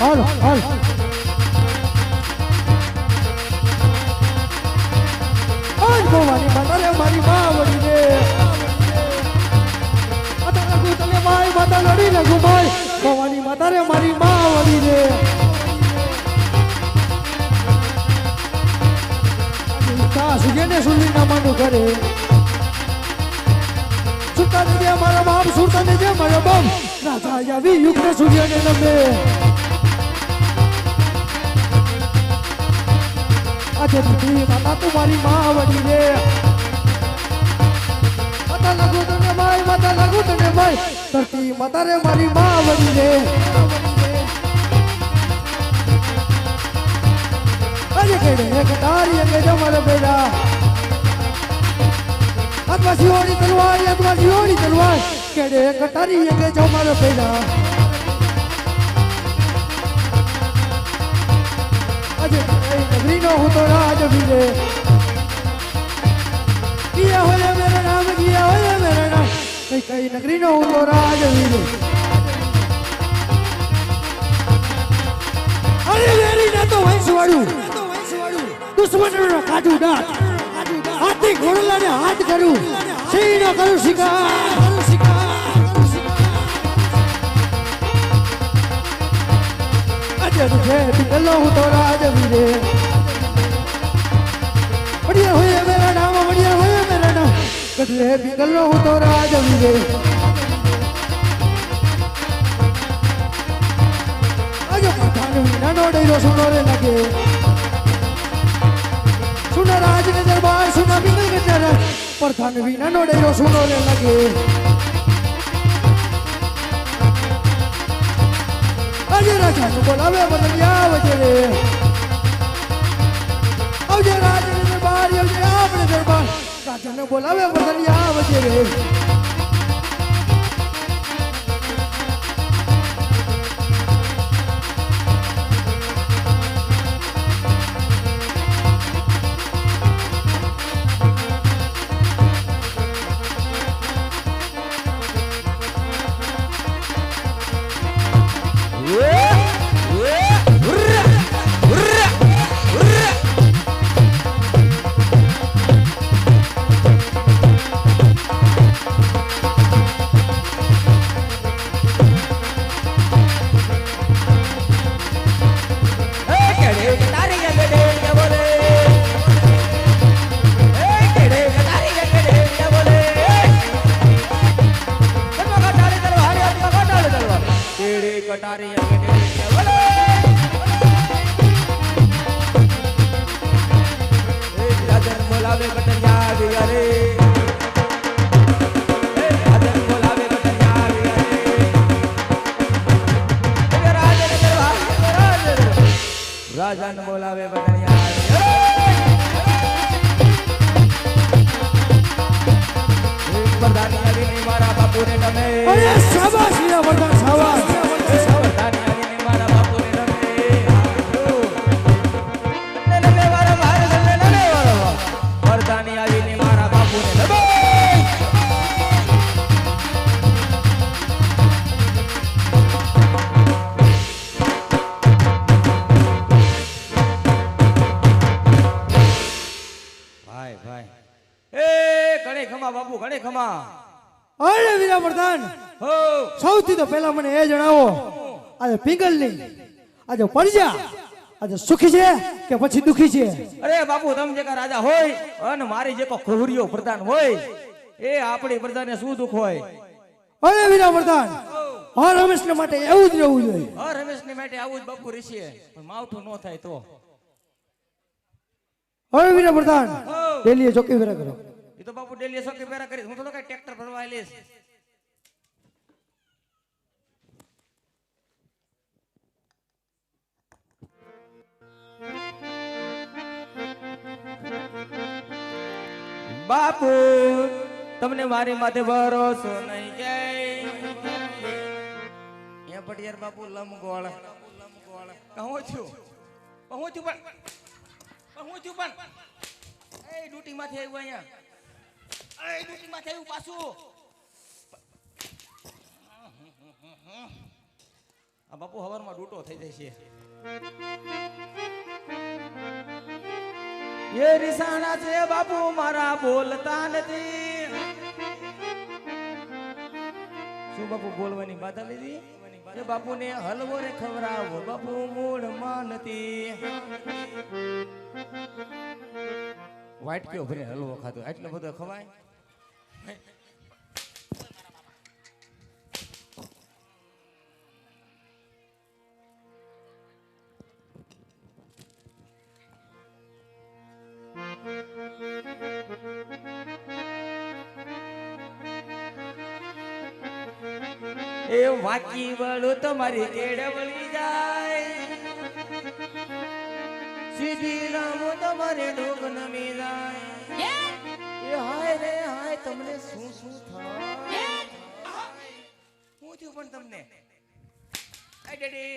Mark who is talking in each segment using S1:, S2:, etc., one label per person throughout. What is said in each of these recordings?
S1: હાલો હાલો આજ ભવાની માતા રે મારી માવડી રે માતા લગુ તને માય માતા લડી લગુ માય ભવાની માતા રે મારી માવડી રે સુજેને સુરવી ના માનું કરે સુલતાન દે મારા બાપ સુલતાન દે મારા બાપ રાજા આવી યુગ સૂર્યને નમે આજે તું માતા તમારી માવડી રે માતા લાગુ તને માય માતા લાગુ તને માય ધરતી માતા રે મારી માવડી રે આજે કેડે એક તારી અંગે જમર બેડા આદવાસીઓની તલવાર કેડે એક તારી અંગે જમર બેડા આજે નગરીનો હું તો રાજ વીરે કિયા હોય મેરા નામ કિયા હોય મેરા નામ કઈ નગરીનો હું તો રાજ વીરે અરે વેરી ના તો વંશવાળું દુશ્મનનો કાઢું દાંત હાથી ઘોડલાને હાથ કરું સિંહનો કરું શિકાર આજે તુझे પિંગલો હું તો રાજવીરે બઢિયા હોય મેરા નામ બઢિયા હોય મેરા નામ કદલે પિંગલો હું તો રાજવીરે આજે પઠાણ વિનાનો ડેરો સુનો રે લાગે सुना राज के दरबार सुना बिगल के दरबार प्रधान विना नो डेरो सुनो रे लगे अजय राजा को बोलावे बदलिया वजरे अजय राज के दरबार अजय आपने दरबार राजा ने बोलावे बदलिया वजरे
S2: राजन बोलावे बदनिया प्रधानी अभी नहीं मारा बापू ने नमे
S1: अरे शाबाश या वरदान शाबाश
S2: प्रधानी अभी नहीं मारा बापू ने नमे नमे वाला बाहर नमे वाला प्रधानी अभी नहीं मारा बापू ने नमे बापू घणे खमा
S1: अरे वीरा प्रधान
S2: हो
S1: સૌથી તો પહેલા મને એ જણાવો આજે પિંગલની આજે પરજા આજે સુખી છે કે પછી દુખી છે
S2: અરે બાપુ તમે જે રાજા હોય અને મારી જે ખોહરીઓ પ્રધાન હોય એ આપણી પ્રજાને શું દુખ હોય
S1: અરે વીરા પ્રધાન હર હંમેશને માટે એવું જ રહેવું જોઈએ
S2: હર હંમેશને માટે આવું જ બાપુ રીસીએ પણ માવઠું ન થાય તો
S1: અરે વીરા પ્રધાન ડેલીએ ચોકી વેરા કરો
S2: એ તો બાપુ ડેલી સોકે પેરા કરી હું તો કઈ ટ્રેક્ટર ભરવા લેસ બાપુ તમને મારી માથે ભરોસો નહીં જય પટિયાર બાપુ લમગોળ પહોંચ્યું પણ એ ડ્યુટી માંથી આવ્યું અહીંયા એ ડ્યુટી માંથી આવ્યું પાછું આ બાપુ હવારમાં ડૂટો થઈ જાય છે. એ રીસાણા છે બાપુ મારા બોલતા નથી. શું બાપુ બોલવાની બાધા લીધી? એ બાપુને હલવો રે ખવરાવો બાપુ મૂળમાં નથી. વાઈટ કયો ભરે હલવો ખાતો એટલો બધો ખવાય? એ વાકી વળું તમારી કેળવળી જાય. સીધી રામો તમારે ડોક નમી જાય. એ હાય રે હાય તમને શું શું થાય? હું થયું પણ તમને? એ ડેડી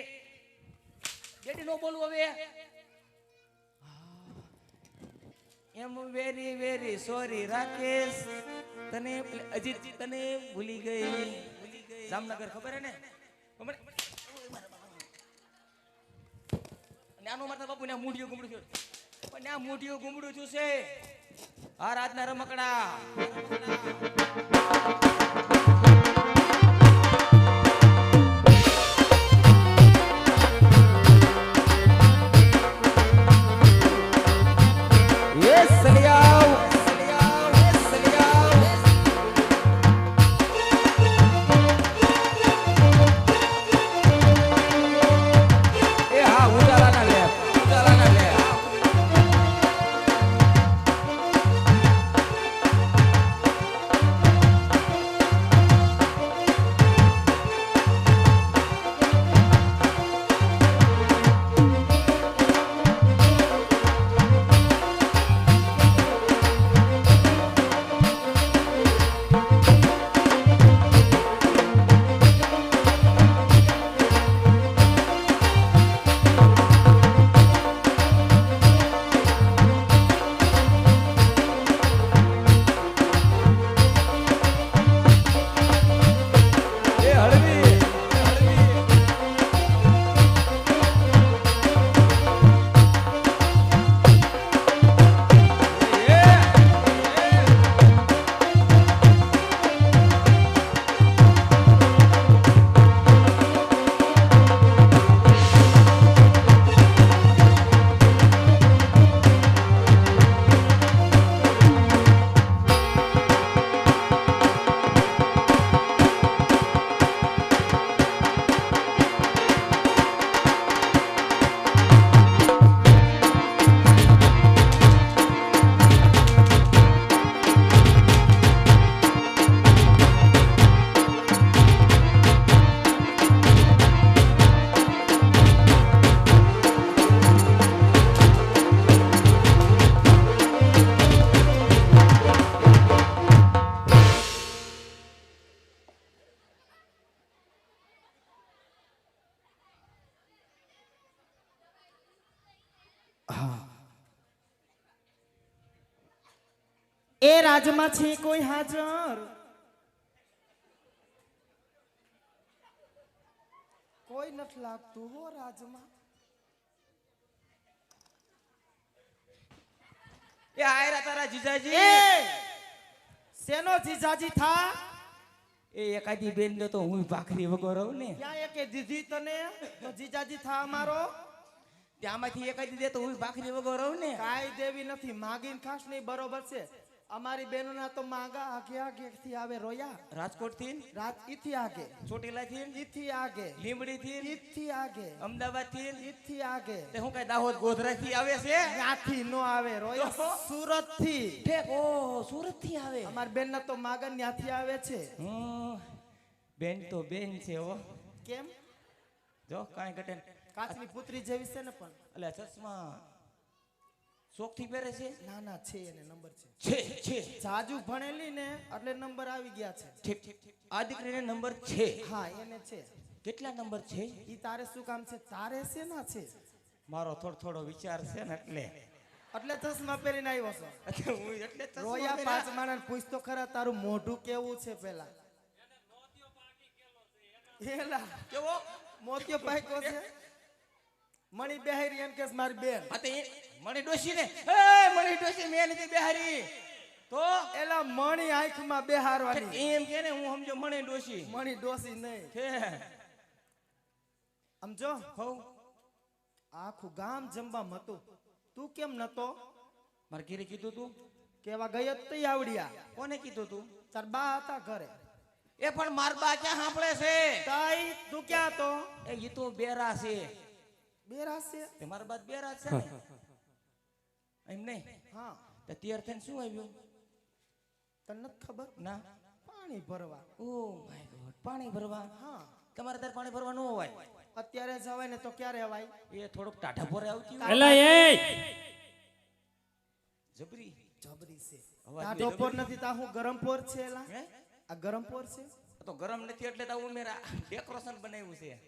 S2: ડેડી નો બોલવું હવે. Am very very sorry Rakesh, તને અજીત તને ભૂલી ગઈ. જામનગર ખબર હે ને? નાનો માતા બાપુ ને મૂઢિયો ગુમડું થયું, પણ ના મૂઢિયો ગુમડું થયું છે આ રાતના રમકડા.
S3: એ રાજમાં છે કોઈ હાજર? કોઈ નથી લાગતું હો રાજમાં.
S2: એ આયરા તારા જીજાજી.
S3: એ શેનો જીજાજી થા?
S2: એ એકાદી બેન ને તો હું ભાખરી વગર રહું ને.
S3: ક્યાં એકે દીધી તને તો જીજાજી થા અમારો?
S2: ત્યાંમાંથી એકાદી દે તો હું ભાખરી વગર રહું ને.
S3: કાઈ દેવી નથી, માગીને ખાસ નહીં. બરોબર છે. અમારી બહેનોના તો માંગા આગે આગે થી આવે રોયા.
S2: રાજકોટ થી
S3: રાત ઈથી આગે,
S2: ચોટીલા થી
S3: ઈથી આગે,
S2: લીંબડી થી
S3: ઈથી આગે,
S2: અમદાવાદ થી
S3: ઈથી આગે.
S2: તે હું કઈ દાહોદ ગોધરા થી આવે છે?
S3: ત્યાંથી નો આવે રોયા. સુરત થી.
S2: ઠેક ઓ સુરત થી આવે.
S3: અમારી બેન ના તો માગન ત્યાંથી આવે છે.
S2: બેન તો બેન છે હો.
S3: કેમ?
S2: જો કાંઈ ઘટે
S3: કાચની પુત્રી જેવી છે ને પણ.
S2: એટલે ચશ્મા શોખ થી પહેરે છે?
S3: ના ના છે, એને નંબર છે.
S2: છે
S3: જાજુ ભણેલી ને એટલે નંબર આવી ગયા છે.
S2: ઠીક આ દીકરીને નંબર છે?
S3: હા એને છે.
S2: કેટલા નંબર છે?
S3: ઈ તારે શું કામ છે? તારે છે ના છે?
S2: મારો થોડો વિચાર છે ને એટલે
S3: ચશ્મા પહેરીને આવ્યો છો.
S2: હું એટલે
S3: રોયા પાંચ માણસ પૂછ તો ખરા તારું મોઢું કેવું છે પેલા. એલા
S2: કેવો?
S3: મોતિયો પાક્યો છે મણી બેહારી એમ કે મારી બેન
S2: આ તે મણી ડોશી ને એ મણી ડોશી મેં નથી બેહારી તો
S3: એલા મણી આંખમાં બેહારવાની
S2: એમ કે ને હું સમજો મણી ડોશી
S3: મણી ડોસી નહીં
S2: છે
S3: સમજો
S2: હો
S3: આખું ગામ જમવામાં હતું તું કેમ નતો
S2: મારે ઘરે કીધું તું
S3: કેવા ગયો તઈ આવડિયા
S2: કોને કીધું તું
S3: તાર બા હતા ઘરે
S2: એ પણ માર બા ક્યાં સાંભળે છે
S3: તાઈ તું ક્યાં તો
S2: એ ઈ તો બેરા છે
S3: બેરાસ છે
S2: તે મારા બાદ બેરા છે ને એમ નહીં
S3: હા
S2: તે તૈયાર થઈને શું આવ્યું
S3: તને નથી ખબર
S2: ના
S3: પાણી ભરવા
S2: ઓ માય ગોડ પાણી ભરવા
S3: હા
S2: તમારે ત્યાં પાણી ભરવા ન હોય
S3: અત્યારે જવાય ને તો ક્યારે અવાય
S2: એ થોડુંક ટાઢા પોરે આવતી હોય.
S1: એલા એ
S2: જબરી
S3: જબરી છે
S2: અવાજ
S3: ટાઢો
S2: બી
S3: પોર નથી તા હું ગરમ પોર છે એલા
S2: હે
S3: આ ગરમ પોર છે
S2: તો ગરમ નથી એટલે તો ઉમેરા ડેકોરેશન બનાવ્યું છે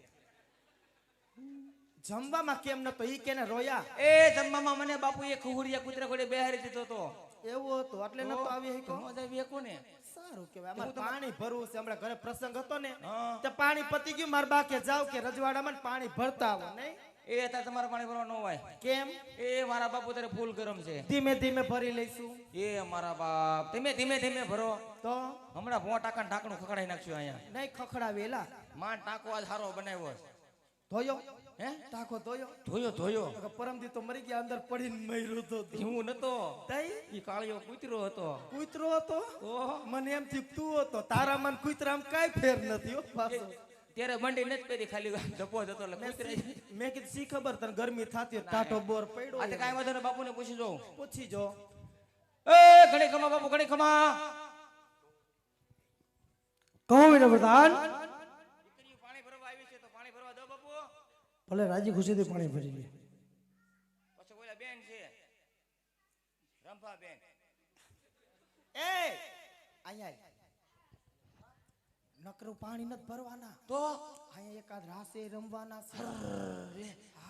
S3: જમવામાં કેમ નતો ઈ કેને રોયા
S2: એ જમવામાં મને બાપુએ ખુહુડિયા કૂતરા ઘોડે બેહારી દીધો તો
S3: એવું હતું એટલે નતો આવી હકો
S2: નો જાવી કોને
S3: સારું કેવાય અમાર પાણી ભરવું છે હમણાં ઘરે પ્રસંગ હતો ને
S2: હા.
S3: તે પાણી પતી ગયું માર બા કે જાવ કે રજવાડામાં ને પાણી ભરતા આવો નહીં
S2: એ અત્યારે તમારે પાણી ભરવા ન હોય
S3: કેમ
S2: એ મારા બાપુ તારે ફૂલ ગરમ છે
S3: ધીમે ધીમે ભરી લઈશું
S2: એ મારા બાપ ધીમે ધીમે ધીમે ભરો
S3: તો
S2: હમણાં 5 ટાંકા ઢાંકણું ખખડાઈ નાખ્યું અહીંયા
S3: નહીં ખખડાવેલા
S2: માં ટાંકો આજ સારો બનાવ્યો છે.
S3: ધોયો
S2: હે
S3: ટાકો ધોયો
S2: ધોયો
S3: પરમદી તો મરી ગયા અંદર પડીને મર્યો તો
S2: હું નતો
S3: તઈ
S2: ઈ કાળિયો કૂતરો હતો
S3: કૂતરો હતો
S2: ઓહો
S3: મને એમ થયું તું હતો તારા મન કૂતરામાં કાઈ ફેર નથી હો પાછો
S2: ત્યારે મંડી નથી પહેરી ખાલી ધપો જ હતો એટલે કૂતરા
S3: મેં કીધું શી ખબર તને ગરમી થાતી હોય, ટાઢો બોર પડ્યો
S2: આજે કાંઈ વાંધો નહીં બાપુને પૂછી જોઉં
S3: પૂછી જો
S2: એ ઘણી ખમા બાપુ ઘણી ખમા
S1: કહો વિના પ્રધાન
S2: દીકરીઓ પાણી ભરવા આવી છે તો પાણી ભરવા દો બાપુ
S1: ભલે રાજી ખુશીથી પાણી ભરી લે
S2: પછી ઓલા બેન છે રંભા બેન
S3: એ અહીંયા નકરું પાણી નથી ભરવાના
S2: તો
S3: અહીંયા એકાદ રાસે રમવાના છે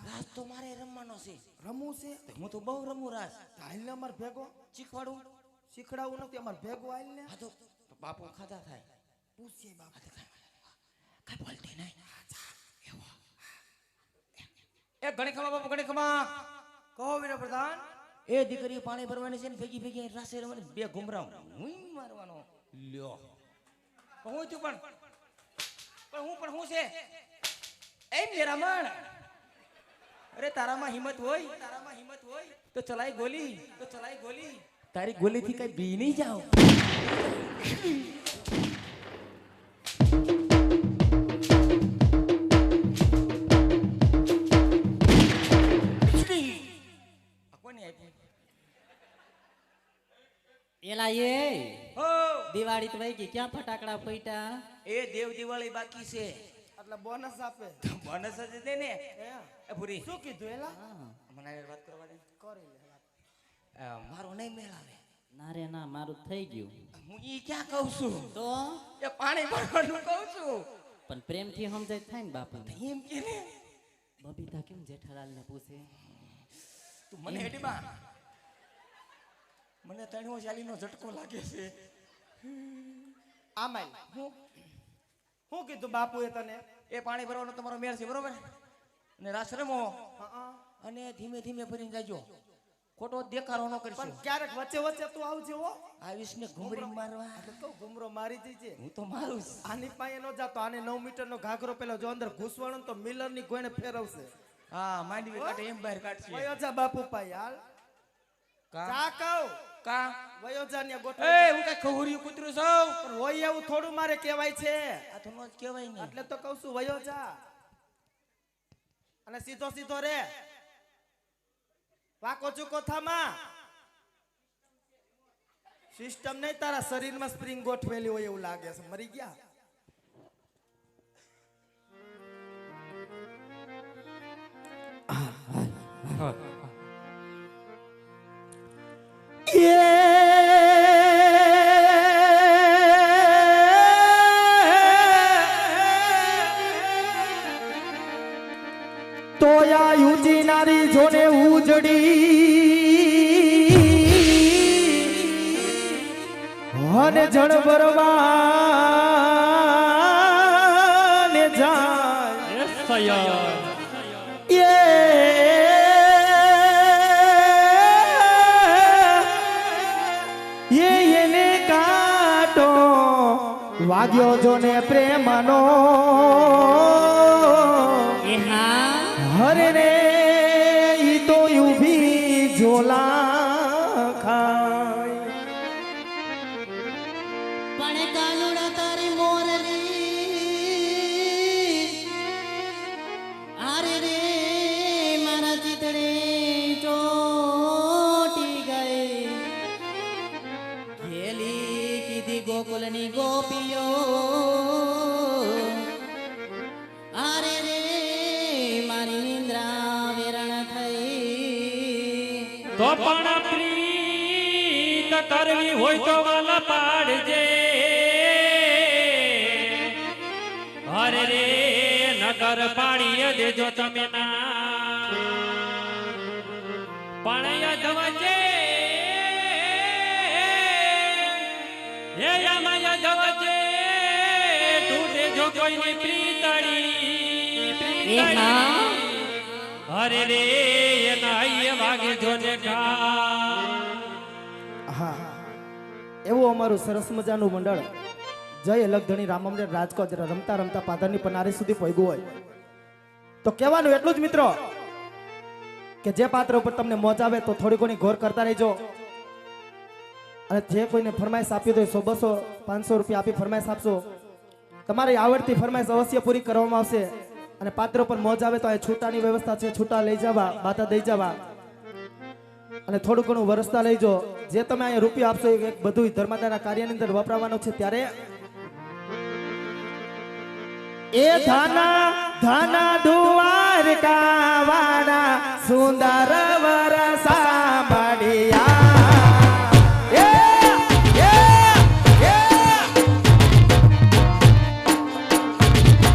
S2: રાસ તો મારે રમવાનો છે
S3: રમવું છે
S2: હું તો બહુ રમું રાસ
S3: હાલ ને અમાર ભેગો
S2: શીખવાડું
S3: શીખડાવું નથી અમાર ભેગો હાલ ને
S2: હા તો બાપુ ખાધા થાય
S3: પૂછીએ બાપા
S2: કઈ બોલતી નહીં એ ઘણી ખમા બાપુ ઘણી ખમા
S3: કહો વિના પ્રધાન
S2: એ દીકરી પાણી ભરવાની છે ને ભેગી ભેગી રાસે રમવાની બે ઘુમરાવ હું મારવાનો લ્યો હું છું પણ હું છે એમ મેરામણ અરે તારામાં હિંમત હોય તો ચલાઈ ગોલી તારી ગોલી થી કઈ બી નહીં જાઓ કોની આપી
S4: એલા એ
S2: હો
S4: દિવાળી તો વહી ગઈ ક્યાં ફટાકડા ફોઈટા
S2: એ દેવ દિવાળી બાકી છે
S3: એટલે બોનસ આપે
S2: બોનસ જ દે ને
S3: હે
S2: એ પૂરી
S3: શું કીધું એલા
S2: મને વાત કરવા દે
S3: કરી લે
S2: મારો નહીં મેળ આવે
S4: ના રે ના મારું થઈ ગયું
S2: હું ઈ ક્યાં કહું છું
S4: તો
S2: એ પાણી ભરવાનું કહું છું
S4: પણ પ્રેમથી સમજાય થાય ને બાપુ
S2: એમ કે ને
S4: બબીતા કેમ જેઠાલાલ ને પૂછે
S2: તું મને હેડી બા મને 340 નો ઝટકો લાગે છે
S3: આમાય હું કીધું બાપુએ તને
S2: એ પાણી ભરવાનો તમારો મેળ છે બરોબર અને રાસ રમો
S3: હા
S2: અને ધીમે ધીમે ભરીને જાજો ખોટો દેખાડો ન કરશો
S3: પણ ક્યારેક વચ્ચે વચ્ચે તું આવજે હો
S2: આવીશ ને ઘુમરી મારવા
S3: એટલે તો ઘુમરો મારી દીજે
S2: હું તો મારું જ.
S3: આની પાસે નો જાતો આને 9 મીટર નો ઘાઘરો પેલો જો અંદર ઘૂસવાનો ને તો મિલર ની કોઈને ફેરવશે
S2: હા માંડવી કાઢે એમ બહાર કાઢશે
S3: વયો જા બાપુ પાઈ હાલ
S2: કા
S3: જા કહું
S2: કા
S3: વયો જા ને
S2: એ
S3: ગોઠવ
S2: હું કઈ ખહુરિયું કૂતરું છું
S3: પણ હોય એવું થોડું મારે કહેવાય છે
S2: આ તો નો જ કહેવાય ને
S3: એટલે તો કહું છું વયો જા અને સીધો સીધો રે વાકો ચૂકો થામા સિસ્ટમ નહીં તારા શરીરમાં સ્પ્રિંગ ગોઠવેલી હોય એવું લાગે છે મરી ગયા તોયા યુજી નારી જોને ઉજડી અને જણબરવા ને જાય એને કાટો વાગ્યો જો ને પ્રેમનો
S4: એ હા
S3: હરે રે ઈ તો ઊભી ઝોલા ખાય
S4: પણ કાનુડા તારી મોરલી આરે રે મારા ચિતડે ચોટી ગઈ ખેલી કીધી ગોકુલની ગોપીઓ આરે રે મારી નિંદ્રા વેરણ થઈ
S5: તો પણ પ્રીત કરવી હોય તો વાલા પાડજે અરે રે નગર પાડીએ દેજો તમે ના પણ યજવજે એ યામાં યજવજે તું દેજો કોઈની પ્રીતડી
S4: એ હા
S5: અરે રે એના આઈએ વાગે જોને કા
S3: હા એવું અમારું સરસ મજાનું મંડળ જય અલગધણી રામમંડળ રાજકોટ રમતા રમતા પાદરની પનારી સુધી પહોંચ્યું હોય તો કહેવાનું એટલું જ મિત્રો કે જે પાત્ર ઉપર તમને મોજ આવે તો થોડી ઘણી ગોર કરતા રહેજો અને જે કોઈને ફરમાઈશ આપી દો 100 200 500 રૂપિયા આપી ફરમાઈશ આપશો તમારી આવડતી ફરમાઈશ અવશ્ય પૂરી કરવામાં આવશે અને પાત્ર ઉપર મોજ આવે તો આ છૂટાની વ્યવસ્થા છે છૂટા લઈ જવા બાતા દઈ જવા અને થોડું ઘણું વરસતા લઈજો જે તમે અહીંયા રૂપિયા આપશો એ બધું ધર્માદાના કાર્યની અંદર વપરાવાનું છે ત્યારે એ ધાના ધાના દ્વારકા વાળા સુંદર વરસા મળ્યા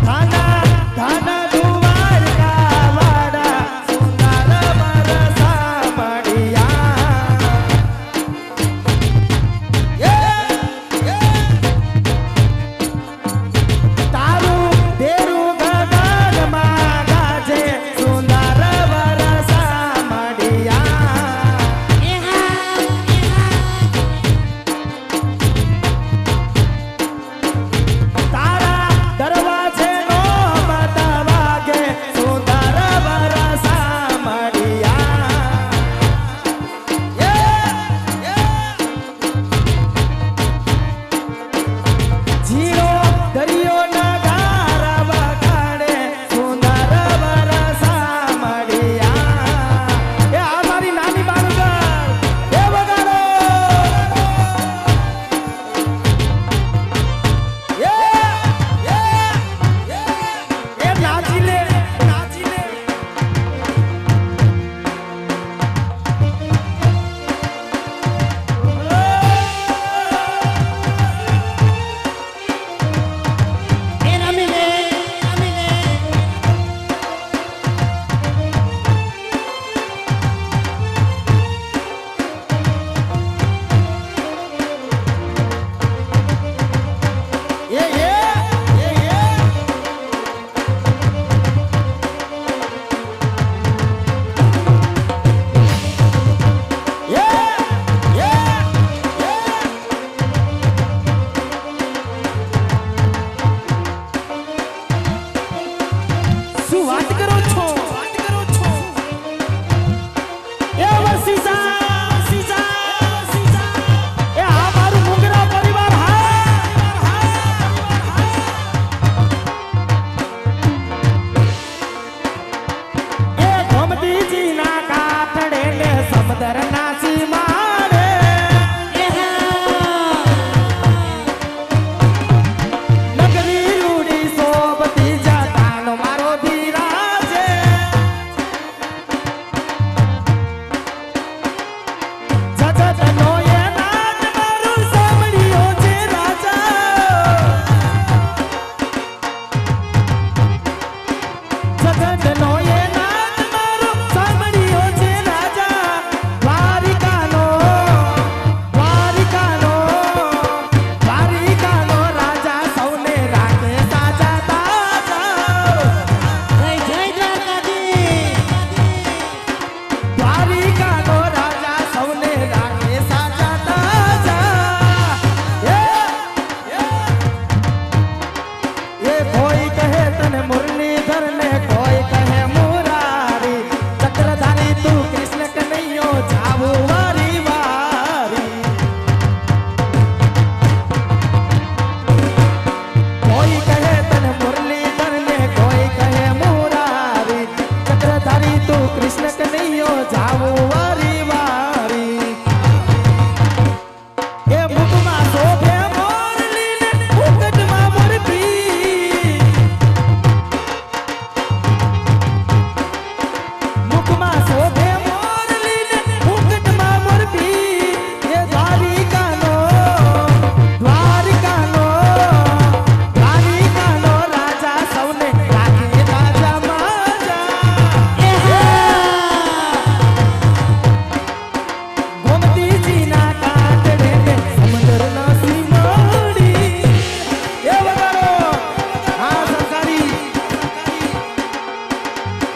S3: ધાના ધાના દ્વારકા વાળા સુંદર વરસા મળ્યા તારું દેરું ગગનમાં ગાજે સુંદર વરસા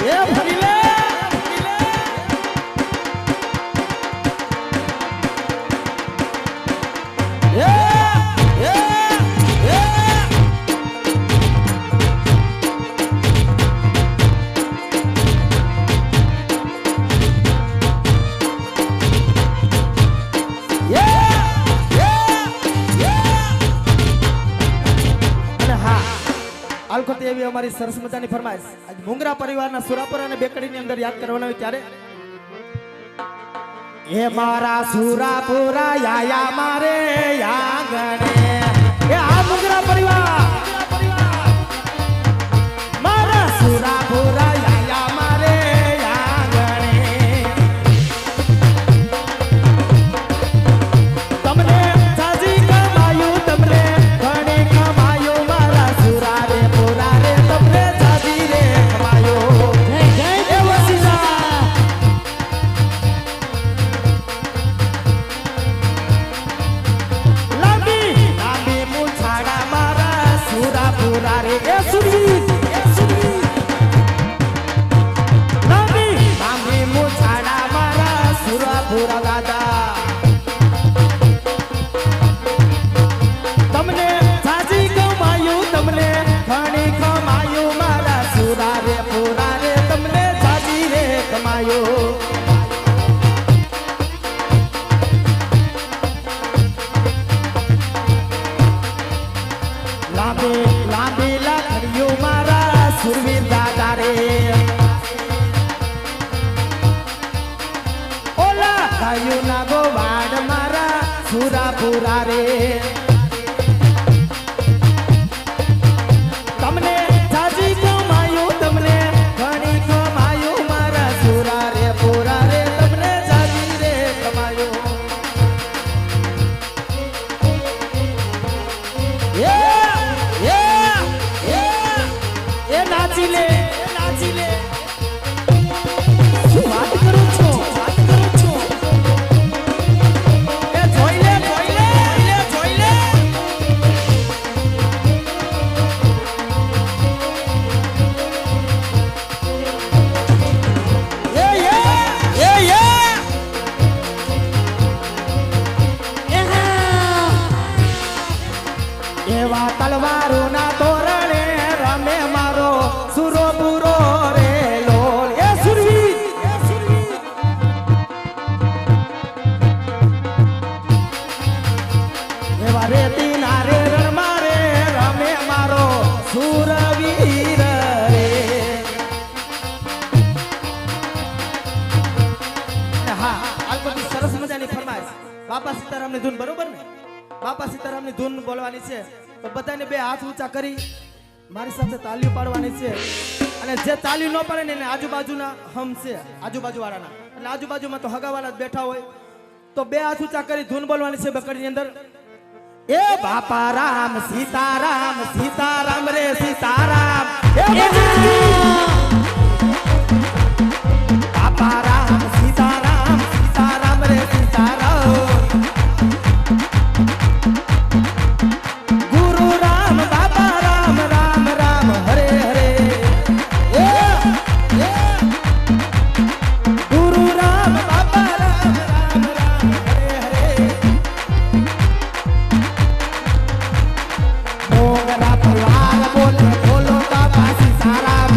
S3: એ ભરી લે આલખોતી એવી અમારી સરસ મજાની ફરમાઈશ આજ મુંગરા પરિવારના સુરાપુરા અને બેકડીની અંદર યાદ કરવાના હોય ત્યારે એ મારા સુરાપુરા યાયા મારે યાગણે એ આ મુંગરા પરિવાર મારા સુરાપુરા યાયા મારે યાગણે તમને સાજી કમાયું તમને ઘણી કમાયું મારા સુરા રે પુરા રે તમને સાજી રે કમાયો
S4: જય જય વસીલા
S3: લાંબી લાંબી મૂછાડા મારા સુરાપુરા રે એ સુરી લાંબી લાંબી મૂછાડા મારા સુરાપુરા દાદા તમને સાજી કમાયું તમને ઘણી કમાયું મારા સુરા રે પુરા રે તમને સાજી રે કમાયો લાંબી લાંબી લાકડીઓ મારા સુરવીર દાદા રે ઓલા ગાયું ના ગોવાડ મારા સુરાપુરા રે તમને સાજી કમાયું તમને ઘણી કમાયું મારા સુરા રે પુરા રે તમને સાજી રે કમાયું એ નાચી લે શું વાત કરું છો એ જોઈ લે એવા તલવારો ના તોરણે રમે મારો સુરો પૂરો રે લોલ એ સુરવી એવા રેતી ના રે રણ મારે રમે મારો સુરવીર રે હા આ બધી સરસ મજાની ફરમાઈશ બાપા સીતારામની ધૂન બરોબર ને બાપા સીતારામની ધૂન બોલવાની છે તો બધાને બે હાથ ઊંચા કરી મારી સાથે તાલીઓ પાડવાની છે અને જે તાલીઓ ન પાડે ને એને આજુબાજુના હમ છે આજુબાજુ વાળાના એટલે આજુબાજુમાં તો હગાવાળા જ બેઠા હોય તો બે હાથ ઊંચા કરી ધૂન બોલવાની છે બકડીની અંદર એ બાપા રામ સીતારામ રે સીતારામ બાપા રામ સીતારામ રે સીતારામ ગુરુ રામ બાપા રામ રામ રામ હરે હરે ગુરુ રામ બાપા રામ રામ રામ હરે હરે મોગરા પરિવાર બોલે બોલો બાપા સીતારામ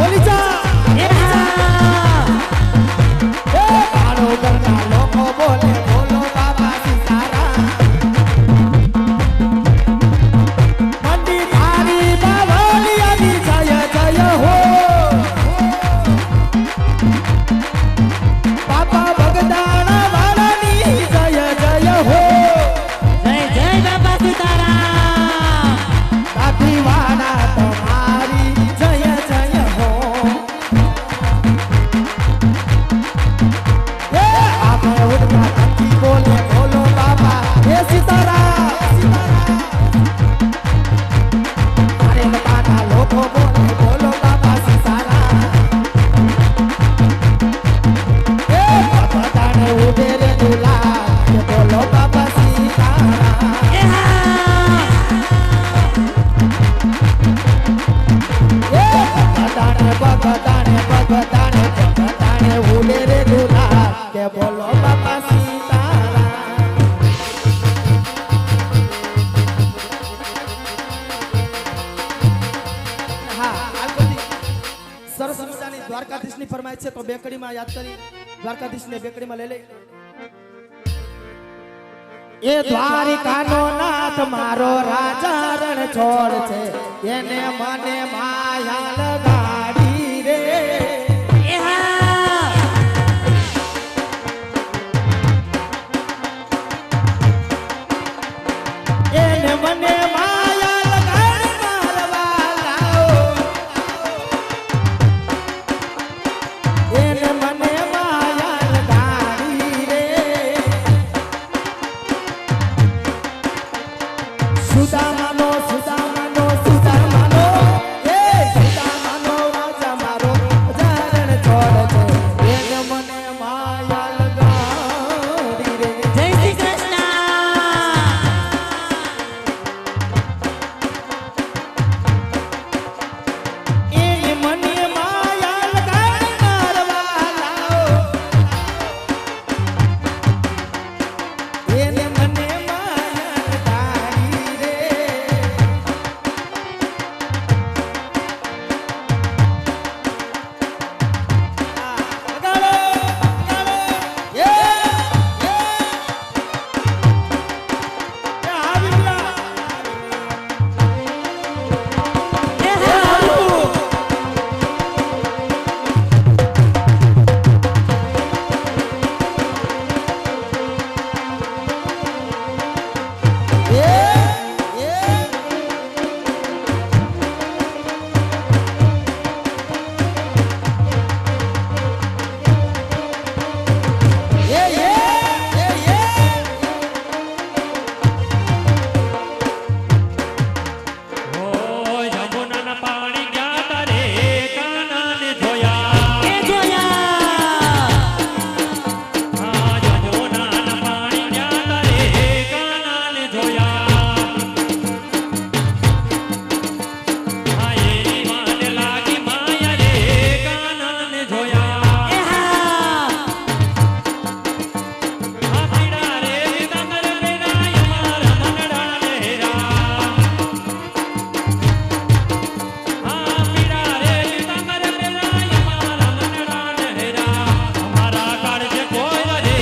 S3: દ્વારકાધીશની ફરમાઈશ છે તો બેકડીમાં યાદ કરી દ્વારકાધીશને બેકડીમાં લઈ લઈ. એ દ્વારિકાનો નાથ મારો રાજા રણ છોડ છે એને મને માયા લગાડી રે. એને મને માયા લગાડી મારવા લાવો. એને મને માયા લગાડી રે. સુદામાનો સુદામાનો સુદામાનો એ સુદામાનો રાજા મારો જારણ છોડ છે એને મને માયા લગાડી રે.
S4: જય શ્રી કૃષ્ણ.
S3: એને મને માયા લગાડી મારવા લાવો. એને મને માયા લગાડી રે. લગાડો, લગાડો. આવી ગયા.
S5: ઓ યમુનાના પાણી ગયા તારે કાનાને જોયા.
S4: એ જોયા.
S5: હા યમુનાના પાણી ગયા તારે કાનાને જોયા. હા એની માને લાગી માયા રે કાનાને જોયા.
S4: એ હા.
S5: હા પીડા રે વિદામર પીડા યમાર મનડા લહેરા. હા પીડા રે વિદામર પીડા યમાર મનડા લહેરા. અમારા કાળજે કોઈ રે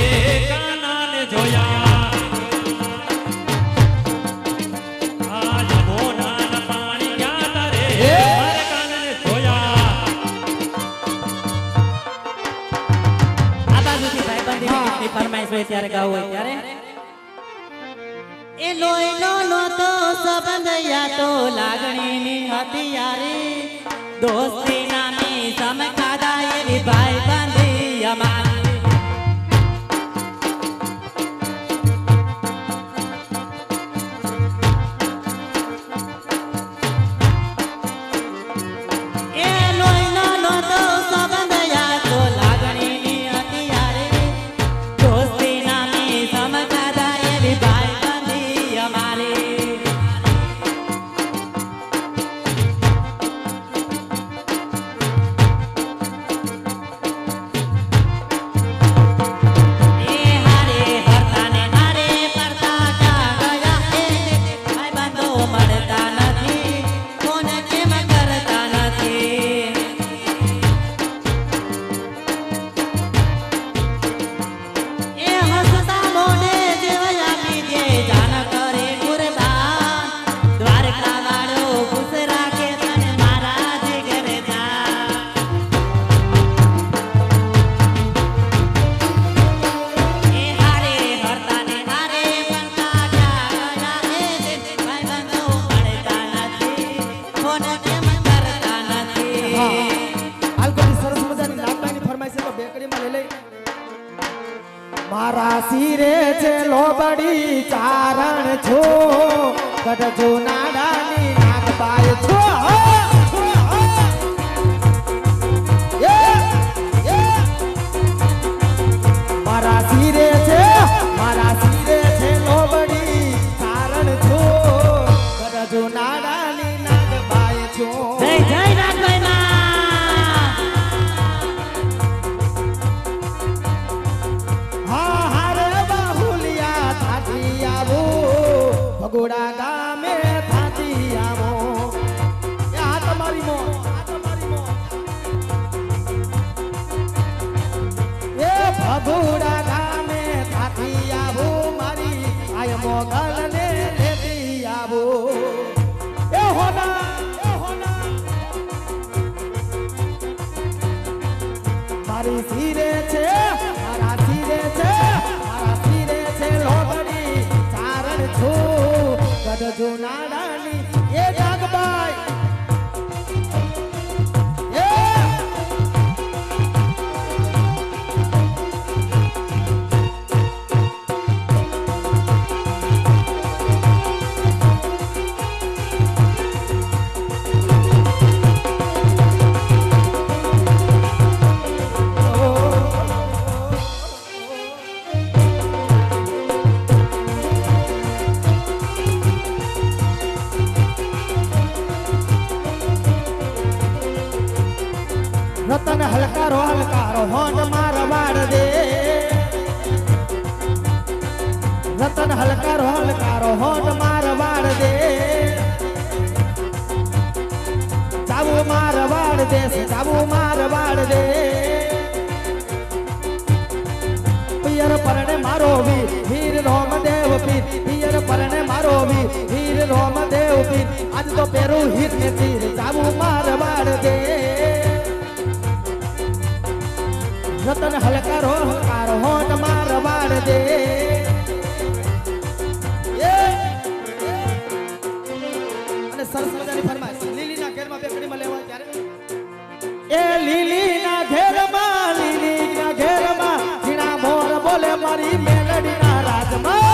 S5: કાનાને જોયા. આ યમુનાના પાણી ગયા તારે મારે કાનાને જોયા.
S4: આ બાજુથી ભાઈબંધીની ગીતની ફરમાઈશ હોય ત્યારે ગાવું હોય ત્યારે એ લોહીનો નહોતો સંબંધ યા તો લાગણીની હતી યારી દોસ્તી નાની સમખાદા એવી ભાઈબંધી અમારી. એ લોહીનો નહોતો સંબંધ યા તો લાગણીની હતી યારી દોસ્તી નાની સમખાદા એવી ભાઈબંધી અમારી. એ હારે હરતા ને હારે પરતા ક્યાં ગયા એ ભાઈબંધો મળતા નથી કોને કેમ કરતા નથી. એ હસતા મોઢે જેવયા પીજે જાન કરે કુરબાન દ્વારકા વાળો ખુશ રાખે તને મારા જીગરે જા. એ હારે હરતા ને હારે પરતા ક્યાં ગયા એ ભાઈબંધો મળતા નથી કોને કેમ કરતા નથી.
S3: હાલ કોઈ સરસ મજાની લાકડાની ફરમાઈશ છે તો બેકડીમાં લઈ લઈ. મારા શિરે છે લોબડી ચારણ છો ગઢજો નાડાની નાગબાઈ છો. મારા શિરે છે લોબડી ચારણ છો ગઢજો નાડાની નાગબાઈ છો.
S4: જય જય નાગભાઈ માં.
S3: હા હારે બાહુલિયા થાકી આવો ભગોડા ગામે ભભુડા ગામે થાકી આવું મારી આય મોગલ ને લેતી આવું એ હોના મારી સિરે છે મારા સિરે છે મારા સિરે છે લોગડી ચારણ છું ગઢ જુનાડાની એ જાગબાઈ રતન હલકારો હોંડ માર વાડ દે રતન હલકારો હોંડ માર વાડ દે ચાબુ માર વાડ દે ચાબુ માર વાડ દે પિયર પરણે મારો વીર રોમદેવ પીર પિયર પરણે મારો વીર રોમદેવ પીર આજ તો પેરું હીર ને તીર ચાબુ માર વાડ દે રતન હલકારો હોંડ માર વાડ દે અને સરસ મજાની ફરમાઈશ લીલીના ઘેરમાં બેકડીમાં લેવા ત્યારે એ લીલીના ઘેરમાં ઝીણા મોર બોલે મારી મેલડીના રાજમાં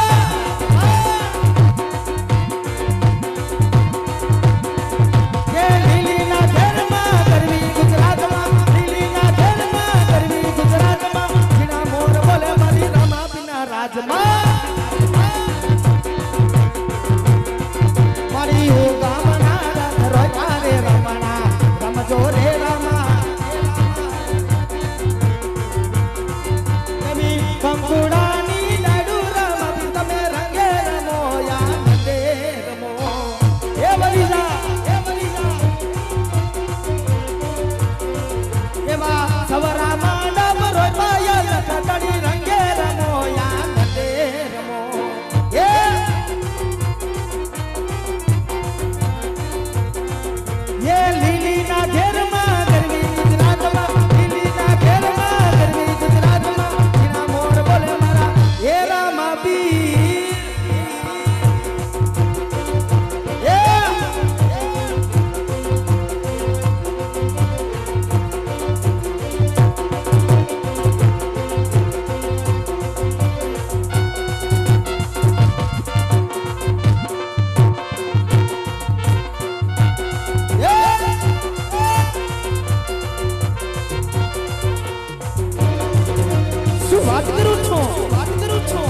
S3: એ લીલીના ઘેરમાં ગરવી ગુજરાતમાં લીલીના ઘેરમાં ગરવી ગુજરાતમાં ઝીણા મોર બોલે મારી રમા બિના રાજમાં મારી હું ગામના રથ રોયા રે રમણા રમજો રે રમા કભી કંકુડાની લાડુ રમા તમે રંગે રમો યા નંદે રમો એ બલીજા એમાં સવરા માંડવ રોયા લખતડી રંગે રમો યા નંદે રમો એ લીલીના ઘેરમાં ગરવી ગુજરાતમાં લીલીના ઘેરમાં ગરવી ગુજરાતમાં ઝીણા મોર બોલે મારા એ રામા પીર શું વાત કરું છો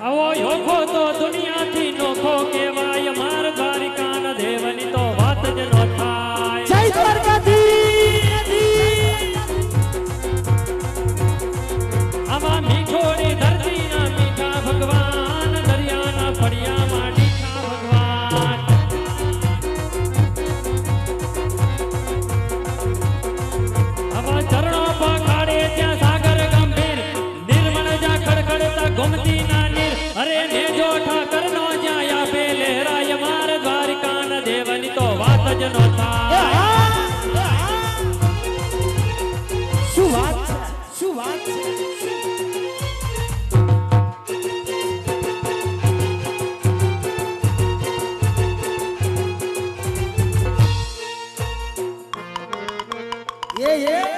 S5: આવો યોખો તો દુનિયાથી નોખો કહેવાય માર દ્વારિકાના દેવની તો વાત જ નો થાય
S3: જય દ્વારકાધીશ
S5: આમાં મીઠોડી ધરતીના મીઠા ભગવાન દરિયાના ફળિયામાં મીઠા ભગવાન આમાં ચરણો પખાડે ત્યાં સાગર ગંભીર નિર્મળ જા ખડખડતા ઘૂમતી ના નીર અરે ને જો ઠાકર નો જ્યાં આપે લહેરાય માર દ્વારિકાના દેવની તો વાત જ નો થાય
S3: શું વાત છે Yeah.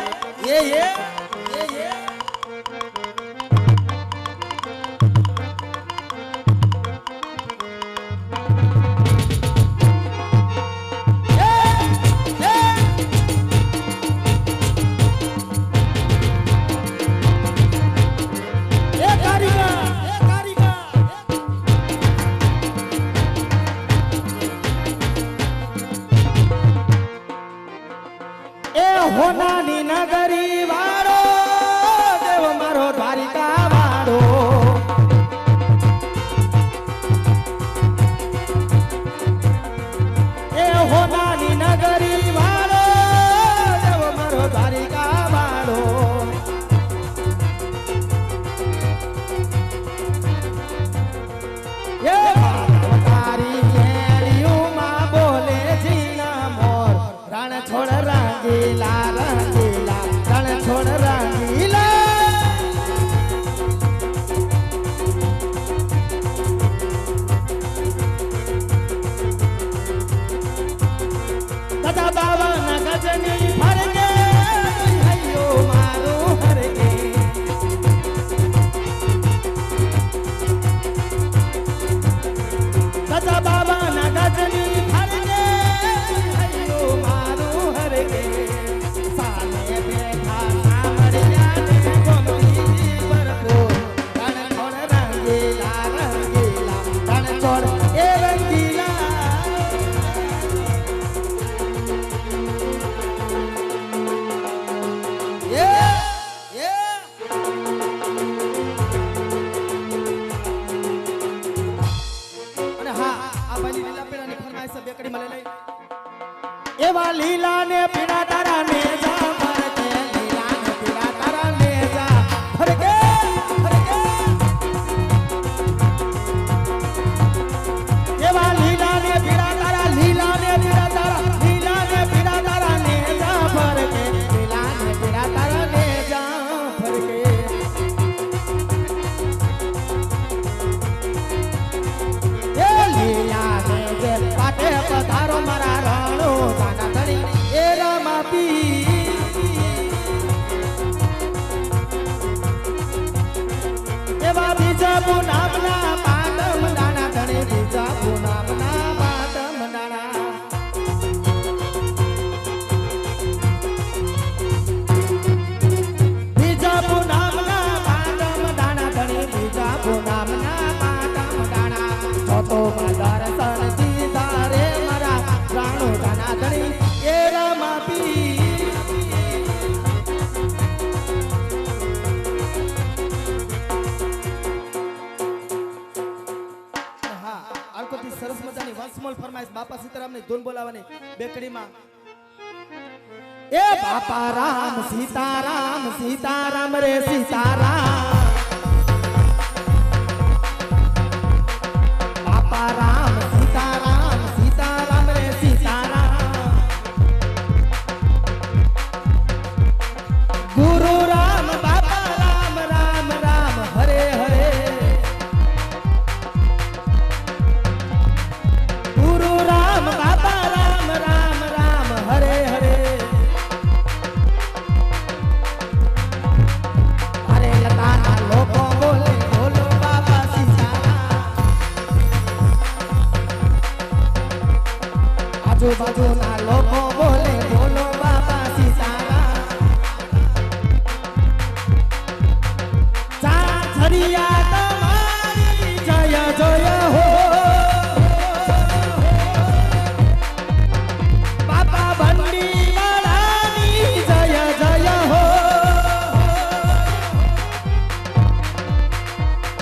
S3: હોનાની નગરી વાળો ગજની ફરકે હૈયો મારું હરકે ગજા બાબાના ગજની ફરકે હૈયો મારું હરકે સામે બેઠા સામરિયા ને ગોમતી ભરપૂર તણ છોડ રંગીલા રંગીલા તણ છોડ એ રંગીલા અને હા આ ભાઈ લીલા પીળાની ફરમાઈશ બેકડી મળે લઈ એવા લીલા ને પીળા તારા ને જા ફરકે લીલા ને પીળા તારા ને જા ફરકે ફરકે એવા લીલા ને પીળા તારા લીલા ને પીળા તારા લીલા ને પીળા તારા ને જા ફરકે લીલા ને પીળા તારા ને જા ફરકે એ લીલા ને જે પાટે પધારો મારા રણો તાના ધણી એ રમાપી એવા બીજા નામના પાદમ દાણા ધણી બીજા નામના પાદમ દાણા બીજા નામના પાદમ દાણા ધણી બીજા નામના પાદમ દાણા તો દર્શન દીધા રે મારા પ્રાણો દાના ધણી એ રમાપી હા આલકોથી સરસ મજાની વંશમોલ ફરમાઈશ બાપા સીતારામની ધૂન બોલાવવાની બેકડીમાં એ બાપા રામ સીતારામ સીતારામ રે સીતારામ બાપા રામ સીતારામ સીતારામ રે સીતારામ ગુરુ રામ બાપા રામ રામ રામ હરે હરે ગુરુ રામ બાપા રામ રામ રામ હરે હરે અરે લતાના લોકો બોલે બોલો બાપા સીતારામ આજુબાજુના લોકો બોલે બોલો બાપા સીતારામ ચા છરિયા તમારી જય જય હો બાપા બંડી વાળાની જય જય હો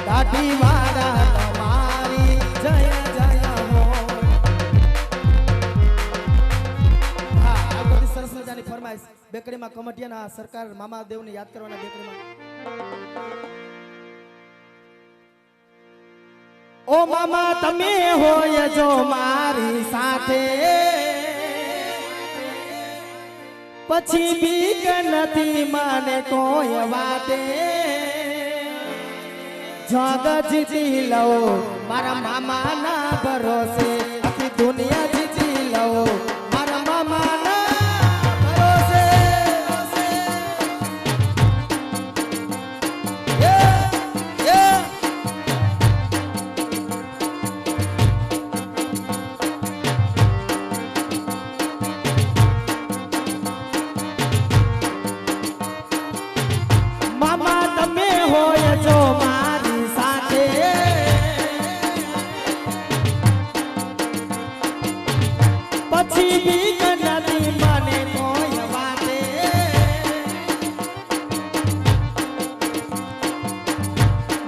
S3: દાઢી વાળા તમારી જય જય હો હા આ બધી સરસ મજાની ફરમાઈશ બેકડીમાં કમટિયાના સરકાર મામા દેવને યાદ કરવાના બેકડીમાં ઓ મામા તમે હોય જો મારી સાથે પછી બીક નથી મને કોઈ વાતે જગ જીતી લઉં મારા મામાના ભરોસે આખી દુનિયા જીતી લઉં મારા મામાના ભરોસે મામા તમે હોય જો મારી સાથે પછી બીક નથી મને કોઈ વાતે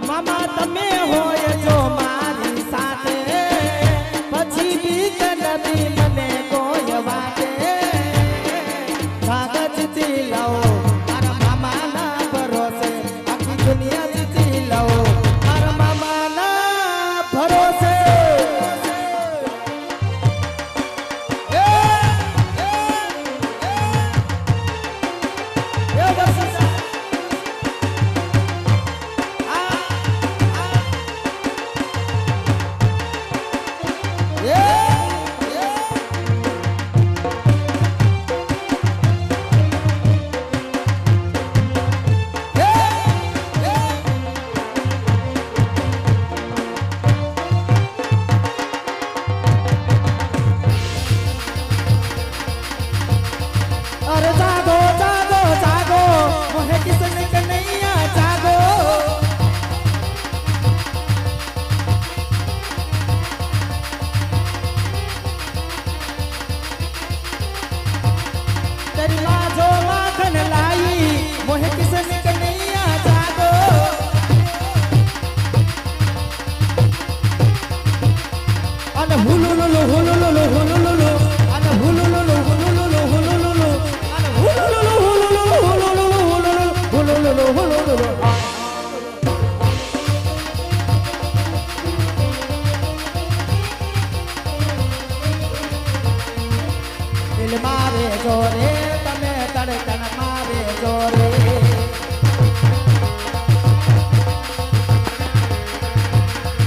S3: મામા તમે હોય જો મારી સાથે પછી બીક નથી મને કોઈ વાતે કાગજ થી લાવો મારા મામાના ભરોસે આખી દુનિયા જીતી લાવો મારા મામાના ભરોસે એ દિલ મારે જોરે તમે ધડકન મારે જોરે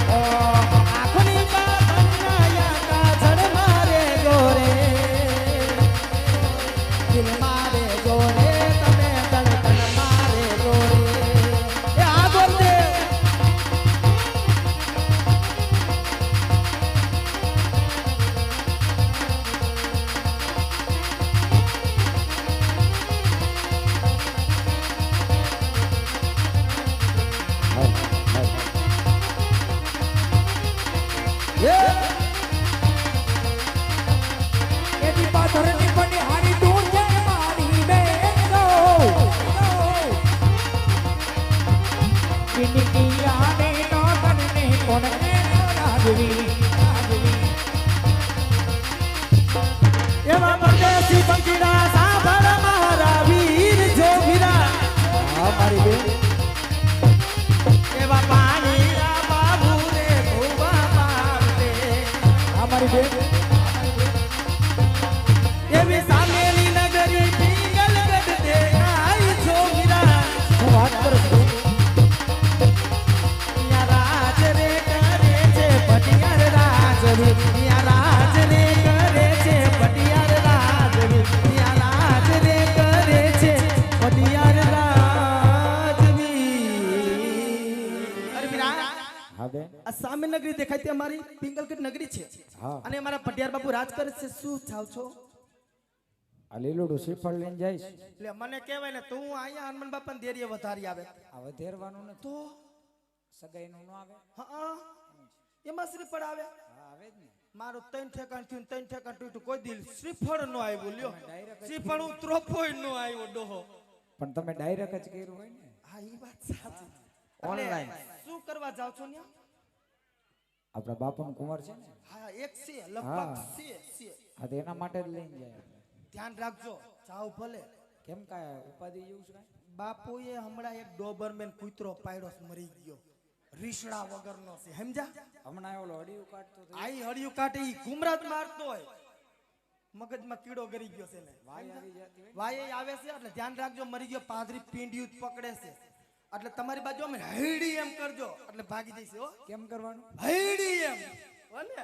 S3: ઓ આંખની બાબન્યા કાજળ મારે જોરે દિલ મારે જોરે તમે ધડકન મારે જોરે એ આ બોલતે
S1: એની પાથરની પડી હારી તું છે મારી બેનો કિનિયાને નો તને કોને રાજવી
S3: એવા પરદેશી પંખીડા સાંભળ મારા વીર જો વીરા હા મારી બેન એવા પાણીના બાબુ રે ભૂવા મારતે હા મારી બેન એવી સામેલી નગરી પિંગલ ગઢ દેખાય જો વીરા હું વાત કરું છું યા રાજ રે કરે છે પટિયાર રાજવી યા રાજ રે કરે છે પટિયાર રાજવી યા રાજ રે કરે છે પટિયાર રાજવી અરે વીરા
S6: હા બેન
S3: આ સામે નગરી દેખાય તે અમારી પિંગલગઢ નગરી છે
S6: હા
S3: અને અમારા પટિયાર બાપુ રાજ કરે છે શું થાવ છો
S6: આ લીલુડું શ્રીફળ લઈને જઈશ
S3: એટલે મને કહેવાય ને તું અહીંયા હનુમાન બાપાને દેરીએ વધારી આવે
S6: આ વધેરવાનું ને
S3: તો
S6: સગાઈનું ન આવે
S3: હા એમાં શ્રીફળ આવે
S6: હા આવે જ ને
S3: મારું ત્રણ ઠેકાણ થયું ને ત્રણ ઠેકાણ તૂટ્યું કોઈ દિલ શ્રીફળ નો આવ્યું લ્યો શ્રીફળ હું ત્રોફોય નો આવ્યો ડોહો
S6: પણ તમે ડાયરેક્ટ જ કર્યું હોય ને
S3: હા એ વાત સાચી
S2: Online.
S3: એટલે શું કરવા જાવ છો ન્યા
S6: આપણા બાપાનું કુંવર છે ને
S3: હા એક છે લગભગ
S6: હા.
S3: છે
S6: હા તો એના માટે જ લઈને જાય
S3: ધ્યાન રાખજો જાવ ભલે
S6: કેમ કાંઈ ઉપાધિ જેવું છે કાંઈ
S3: બાપુએ હમણાં એક ડોબરમેન કૂતરો પાડ્યો છે, મરી ગયો રીસડા વગરનો છે સમજા
S6: હમણાં ઓલો હડિયું કાઢતો હતો
S3: આઈ હળિયું કાઢે ઈ ગુમરાજ મારતો હોય મગજમાં કીડો ગરી ગયો છે ને
S6: વાય આવી જતી હોય
S3: વાય આવે છે એટલે ધ્યાન રાખજો મરી ગયો પાદરી પીંડિયું જ પકડે છે એટલે તમારી બાજુ અમે હૈડી એમ કરજો એટલે ભાગી જઈશે હો
S6: કેમ કરવાનું
S3: હૈડી એમ ભલે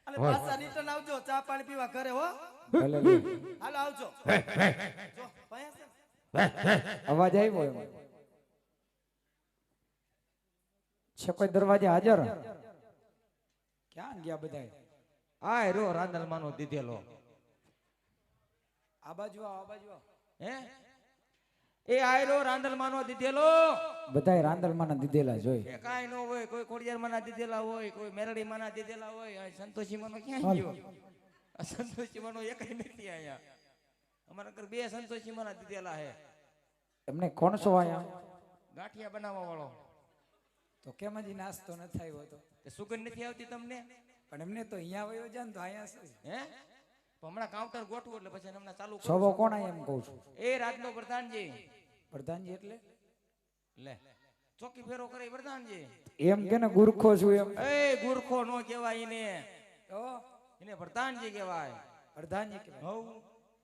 S3: અને પાછા રિટર્ન આવજો ચા પાણી પીવા ઘરે હો
S6: ભલે લે.
S3: હાલો આવજો જો ભયા છે
S6: અવાજ આવ્યો એમાં છે કોઈ દરવાજે હાજર ક્યાં ગયા બધા
S2: આય રો રાંદલ માનો દીધેલો
S6: આ બાજુ આવો, આ બાજુ આવો.
S2: હે એ આય રો રાંદલ માનો દીધેલો
S6: બધાય રાંદલમાંના દીધેલા જોઈ
S2: એ કાંઈ ન હોય કોઈ ખોડિયાર માના દીધેલા હોય કોઈ મેરડી માના દીધેલા હોય આ સંતોષી માનો ક્યાં
S6: હાલ.
S2: ગયો આ સંતોષી માનો એકય નથી અહીંયા અમારા ઘર બે સંતોષી માના દીધેલા હે
S6: એમને કોણ છો આયા
S2: ગાંઠિયા બનાવવા વાળો
S6: તો કેમ હજી નાસ્તો ન થયો હતો
S2: તે સુગંધ નથી આવતી તમને
S6: પણ એમને તો અહીંયા વયો જાય ને તો અહીંયા શું છે?
S2: હે પણ હમણાં કાઉન્ટર ગોઠવું એટલે પછી હમણાં ચાલુ કરું.
S6: સવો કોણ આયા એમ કહું છું
S2: એ રાજનો પ્રધાનજી
S6: પ્રધાનજી એટલે
S2: લે ચોકી ફેરો કરે ઈ પ્રધાનજી
S6: એમ કે ને ગુરખો છું એમ
S2: એ ગુરખો નો કહેવાય એને
S6: તો
S2: એને પ્રધાનજી કહેવાય
S6: પ્રધાનજી કે
S2: હવ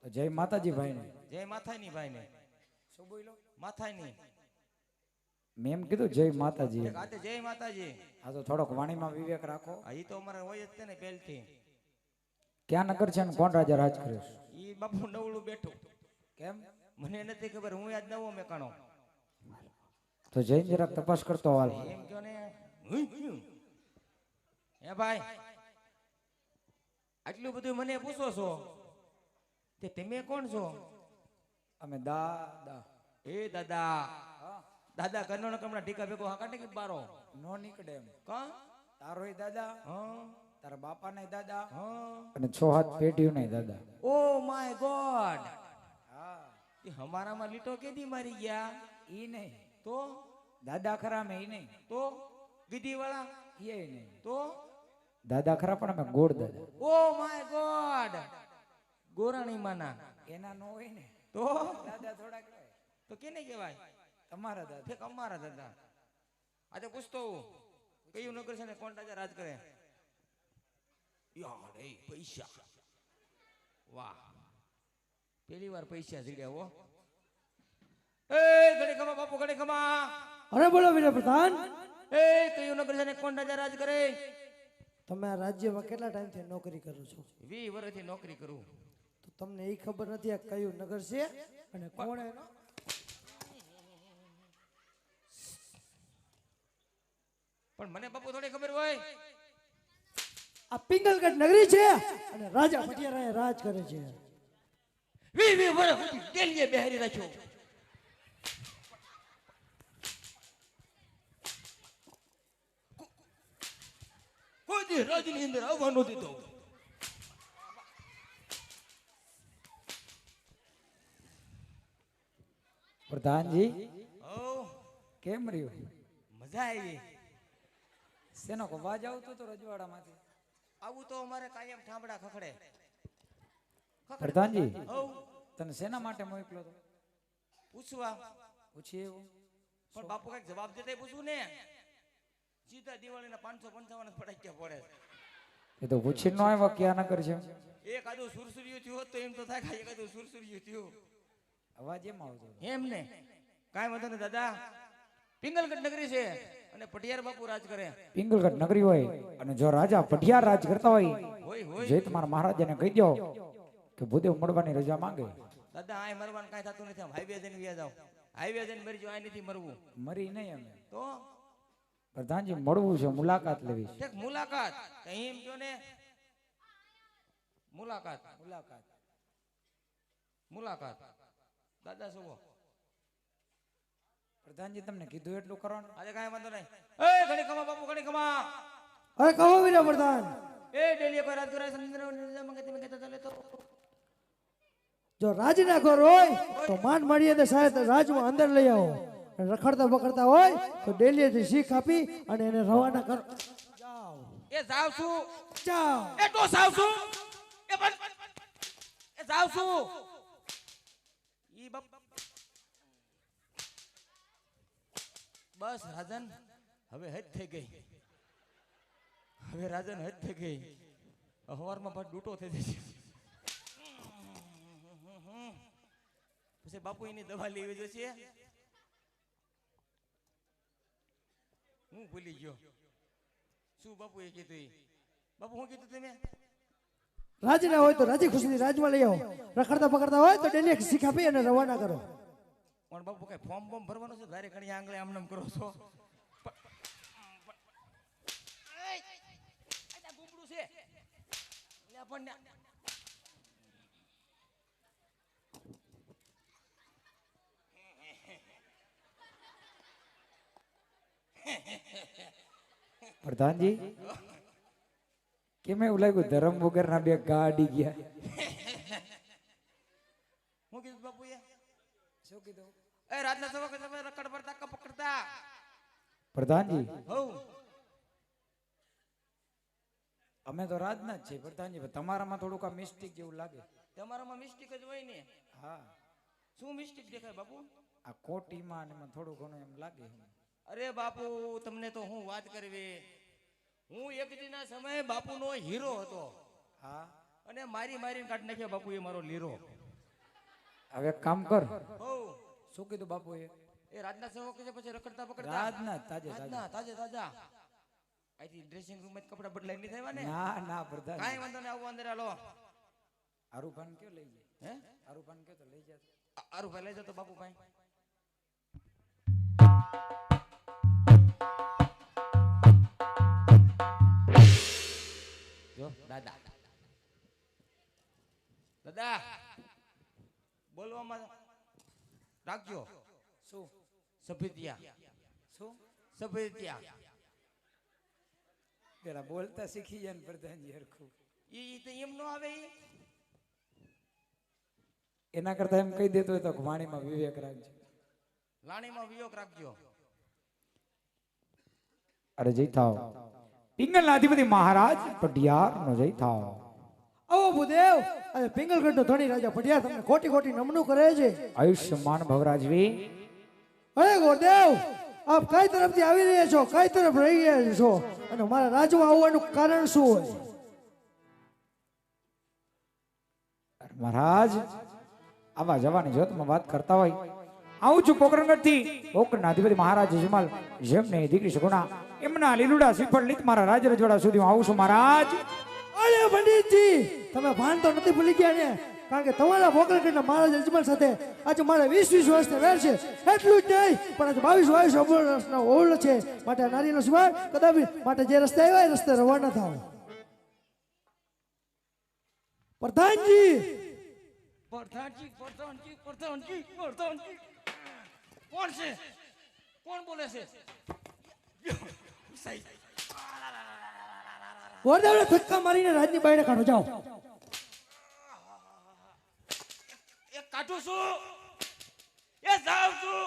S6: તો જય માતાજી ભાઈ ને
S2: જય માથાની ભાઈ ને
S6: શું બોલ્યો
S2: માથાની
S6: મેં એમ કીધું જય માતાજી
S2: એક હાથે જય માતાજી
S6: આ તો થોડોક વાણીમાં વિવેક રાખો
S2: આ ઈ તો અમારે હોય જ છે ને પહેલથી
S6: ક્યાં નગર છે ને કોણ રાજા રાજ કરે છે?
S2: ઈ બાપુ નવળું બેઠું
S6: કેમ
S2: મને નથી ખબર હું આજ નવો મેકાણો
S6: તો જઈને જરાક તપાસ કરતો હાલ
S2: એમ કયો ને હે ભાઈ આટલું બધું મને પૂછો છો તે તમે કોણ છો
S6: અમે દાદા
S2: એ દાદા દાદા કરનો કમણા ટીકા ભેગો હા કાઢે કે બારો
S6: નો નીકળે એમ
S2: કા
S6: તારોય દાદા
S2: હા
S6: તારા બાપા ને દાદા
S2: હા
S6: અને 6 હાથ પેટીયું નહીં દાદા
S2: ઓ માય ગોડ
S6: હા
S2: એ હમારામાં લીટો કેદી મારી ગયા
S6: ઈ નહીં
S2: તો
S6: દાદા ખરા મેં ઈ નહીં
S2: તો ગીધી વાળા
S6: એ નહીં
S2: તો
S6: દાદા ખરા પણ અમે ગોળ દાદા
S2: ઓ માય ગોડ ગોરાણી માના
S6: એના નો હોય ને
S2: તો
S6: દાદા થોડા કહેવાય
S2: તો કેને કહેવાય
S6: તમારા દાદા
S2: ઠેક અમારા દાદા આજે પૂછતો હું, કયું નગર છે ને કોણ રાજા રાજ કરે યાર એ પૈસા વાહ પેલી વાર પૈસા જીડ્યા હો. એ ઘડી ખમા બાપુ ઘડી ખમા.
S1: અરે બોલો વીરા પ્રધાન,
S2: એ કયું નગર છે ને કોણ રાજા રાજ કરે?
S3: તમે આ રાજ્યમાં કેટલા ટાઈમથી નોકરી કરો છો?
S2: 20 વર્ષથી નોકરી કરું.
S3: તો તમને એ ખબર નથી આ કયું નગર છે અને કોણ એનો?
S2: પણ મને બાપુ થોડી ખબર હોય.
S1: આ પિંગલગઢ નગરી છે અને રાજા પટિયારા અહીંયા રાજ કરે છે.
S2: 20 વર્ષ ડેલીએ બેહારી રાખ્યો. કોઈ દી રાજની અંદર આવવા નહોતી દીધો.
S6: પ્રધાનજી
S2: ઓ
S6: કેમ રહ્યું?
S2: મજા આવી.
S6: શેનો અવાજ આવતો તો રજવાડામાંથી?
S2: આવું તો અમારે કાયમ ઠામડા ખખડે.
S6: પ્રધાનજી
S2: હઉ
S6: તને શેના માટે મોકલ્યો તો?
S2: પૂછવા.
S6: પૂછીએ એવું?
S2: પણ બાપુ કઈક જવાબ દેતા પૂછવું ને. સીધા દિવાળીના 555 ફટાક્યા પડે.
S6: એ તો પૂછી નો આવ્યો ક્યાં નગર છે?
S2: એક આદું સુરસુર્યું થયું હોત તો એમ તો થાય કે એક આદું સુરસુર્યું થયું.
S6: અવાજ એમ આવતો હતો.
S2: એમ ને કાંઈ વાંધો નહીં દાદા. પિંગલગઢ નગરી છે અને પટિયાર બાપુ રાજ કરે.
S6: પિંગલગઢ નગરી હોય અને જો રાજા પઢિયાર રાજ કરતા હોય
S2: હોય હોય
S6: જે તમારા મહારાજાને કહી દો કે ભૂદેવ મળવાની રજા માંગે.
S2: દાદા આ મરવાનું કાંઈ થતું નથી. આમ હાઈવે જઈને વ્યા જાવ. હાઈવે જઈને મરી જાવ. આ નથી મરવું.
S6: મરી નહીં અમે.
S2: તો
S6: પ્રધાનજી મળવું છે, મુલાકાત લેવી છે.
S2: ઠેક મુલાકાત કઈ એમ જો ને. મુલાકાત
S6: મુલાકાત
S2: મુલાકાત દાદા શું
S6: પ્રધાનજી તમને કીધું એટલું કરવાનું.
S2: આજે કાંઈ વાંધો નહીં. એ ઘણી ખમા બાપુ ઘણી ખમા.
S1: અરે કહો વીરા પ્રધાન,
S2: એ ડેલી કોઈ રાત કરાય સમંદર મંગે તમે કહેતા ચાલે તો
S1: જો રાજના ઘર હોય તો માન મર્યાદા સાહેબ રાજમાં અંદર લઈ આવો. અને રખડતા બકડતા હોય તો ડેલીએથી શીખ આપી અને એને રવાના કરો. જાઓ
S2: એ જાવ છું.
S1: જાઓ.
S2: એ તો જાવ છું. એ પણ એ જાવ છું. ઈ બાપ બસ રાજન હવે હદ થઈ ગઈ. હવે રાજન હદ થઈ ગઈ. હવારમાં પાછો ડૂટો થઈ જશે. પછી બાપુ એની દવા લેવી જોશે. હું ભૂલી ગયો શું બાપુ એ કીધું. ઈ બાપુ શું કીધું તમે?
S1: રાજના હોય તો રાજી ખુશીથી રાજમાં લઈ આવો. રખડતા પકડતા હોય તો ડેલી શીખ આપી અને રવાના કરો.
S2: પણ બાપુ કઈ ફોર્મ બોર્મ ભરવાનું છે? ધારે ઘણી આંગળે આમનામ કરો છો. ગુમડું છે એટલે આપણને
S6: પ્રધાનજી કેમ એવું લાગ્યું ધર્મ વગર ના બે ગાડી ગયા?
S2: હું કીધું બાપુ એ
S6: શું કીધું?
S2: એ રાતના સવા તમે રખડ પડતા કપ પકડતા.
S6: પ્રધાનજી
S2: હઉ
S6: અમે તો રાજના જ છીએ પ્રધાનજી, પણ તમારામાં થોડુંક આ મિસ્ટેક જેવું લાગે.
S2: તમારામાં મિસ્ટેક જ હોય ને.
S6: હા
S2: શું મિસ્ટેક દેખાય બાપુ?
S6: આ કોટીમાં ને એમાં થોડું ઘણું એમ લાગે.
S2: અરે બાપુ તમને તો હું વાત કરવી. હું એક દીના સમયે બાપુનો હીરો હતો
S6: હા
S2: અને મારીને કાઢી નાખ્યો બાપુ એ મારો લીરો.
S6: હવે એક કામ કર.
S2: હઉ
S6: શું કીધું બાપુ એ?
S2: એ રાજના સેવક છે પછી રખડતા પકડતા.
S6: રાજના જ તાજે
S2: રાજના
S6: તાજે.
S2: તાજે તાજા. અહીંથી ડ્રેસિંગ રૂમ માં કપડા બદલાઈ નહીં થયા ને.
S6: ના ના પ્રધાન
S2: કાંઈ વાંધો નહીં. આવું અંદર હાલો.
S6: આરુભાન કયો લઈ જાય?
S2: હે
S6: આરુભાન કયો તો લઈ જાય.
S2: આરું ભાઈ લઈ જતો બાપુ ભાઈ. જો દાદા દાદા બોલવામાં રાખજો.
S6: શું
S2: સફેદિયા
S6: શું
S2: સફેદિયા
S6: પેલા બોલતા શીખી જાય ને પ્રધાનજી હરખું.
S2: ઈ તો એમ નો આવે. ઈ
S6: એના કરતા એમ કહી દેતો હોય તો વાણીમાં વિવેક રાખજો.
S2: લાણીમાં વિયોગ રાખજો.
S6: અરે જય થાવ પિંગલના અધિપતિ મહારાજ પઢિયાર નો જય થાવ.
S1: આવો ભૂદેવ, અને પિંગલગઢનો ધણી રાજા પટિયાર તમને ખોટી ખોટી નમણું કરે છે.
S6: આયુષ્યમાન ભવરાજવી.
S1: અરે ગોરદેવ, આપ કઈ તરફથી આવી રહ્યા છો? કઈ તરફ રહી રહ્યા છો? અને મારા રાજમાં આવવાનું કારણ શું હોય?
S6: મહારાજ આવા જવાની જો તમે વાત કરતા હોય આવું છું પોકરણગઢ થી પોકરણના અધિપતિ મહારાજ જમાલ જેમને દીકરી સગુણા એમના લીલુડા શ્રીફળ લીત મારા રાજ રજવાડા સુધી હું આવું છું મહારાજ.
S1: અરે પંડિતજી તમે ભાન તો નથી ભૂલી ગયા ને, કારણ કે તમારા પોકરણગઢના મહારાજ અજમલ સાથે આજે મારે 20 વર્ષને વેર છે. એટલું જ નહીં પણ આજે 22 વર્ષના ઓળ છે. માટે આ નારીનો સ્વભાવ કદાપી માટે જે રસ્તે આવ્યા એ રસ્તે રવાના થાવ. પ્રધાનજી
S2: પ્રધાનજી પ્રધાનજી પ્રધાનજી પ્રધાનજી કોણ છે? કોણ બોલે છે?
S1: ગોરદાવડે ધક્કા મારીને રાજની બાયણે કાઢો જાઓ.
S2: એ કાઢું છું, એ જાઉં છું.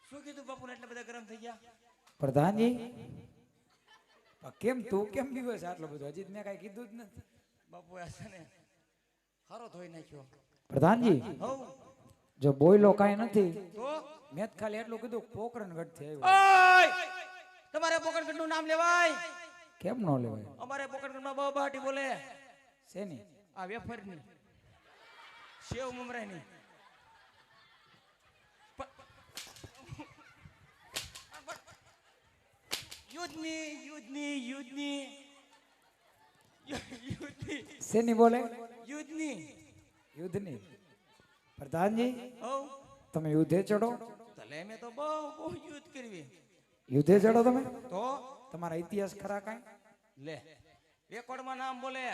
S2: શું કીધું બાપુ ને? એટલે બધા ગરમ થઈ ગયા.
S6: પ્રધાનજી કેમ તું કેમ દિવસ આટલો બધો હજી મેં કઈ કીધું જ નથી.
S2: બાપુ આ છે ને હારો ધોઈ નાખ્યો.
S6: પ્રધાનજી
S2: હવ
S6: જો બોયલો કાંઈ નથી
S2: તો
S6: મેં તો ખાલી એટલું કીધું પોકરણગઢ થી આવ્યો.
S2: ઓય તમારે પોકરણગઢ નું નામ લેવાય?
S6: કેમ નો લેવાય?
S2: અમારે પોકરણગઢ માં બહુ બહાટી બોલે.
S6: શેની?
S2: આ વેફર ની, સેવ મમરા ની. યુદ્ધની યુદ્ધની યુદ્ધની યુદ્ધની
S6: શેની બોલે?
S2: યુદ્ધની.
S6: યુદ્ધની. પ્રધાનજી
S2: હવ
S6: તમે યુદ્ધે ચડો?
S2: તલે મેં તો બહુ બહુ યુદ્ધ કરવી.
S6: યુદ્ધે ચડો તમે?
S2: તો
S6: તમારા ઇતિહાસ ખરા કાંઈ?
S2: લે રેકોર્ડ માં નામ બોલે.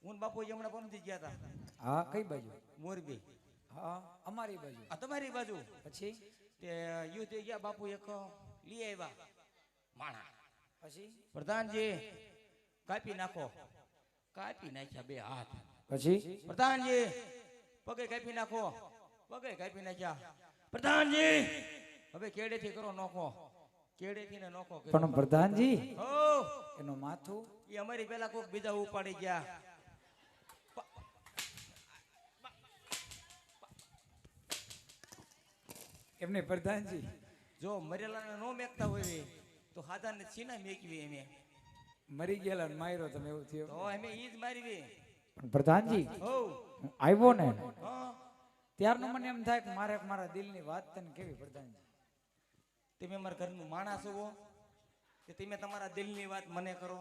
S2: હું બાપુ હમણાં પહોંચી ગયા હતા.
S6: હા કઈ બાજુ?
S2: મોરબી.
S6: હા અમારી બાજુ.
S2: આ તમારી બાજુ.
S6: પછી
S2: તે યુદ્ધ ગયા બાપુ એક લઈ આવ્યા માણા.
S6: પછી
S2: પ્રધાનજી કાપી નાખો. કાપી નાખ્યા બે હાથ.
S6: પછી
S2: પ્રધાનજી પગે કાપી નાખો. પગે કાપી નાખ્યા. પ્રધાનજી હવે કેડેથી કરો નોખો. કેડેથી ને નોખો કર્યો.
S6: પણ પ્રધાનજી
S2: હો
S6: એનું માથું
S2: એ અમારી પેલા કોક બીજા ઉપાડી ગયા.
S6: એમને પ્રધાનજી
S2: જો મરેલાને નો મેકતા હોય તો હાદાને સીના મેકવી. એમે
S6: મરી ગયેલા ને માર્યો તમે એવું થયું.
S2: તો અમે ઈ જ મારવી.
S6: પણ પ્રધાનજી
S2: હો
S6: હું આવ્યો ને
S2: હા
S6: ત્યારનું મને એમ થાય કે મારે મારા દિલની વાત તને કેવી. પ્રધાનજી
S2: તમે અમારા ઘરનું માણસ છો કે તમે તમારા દિલની વાત મને કરો?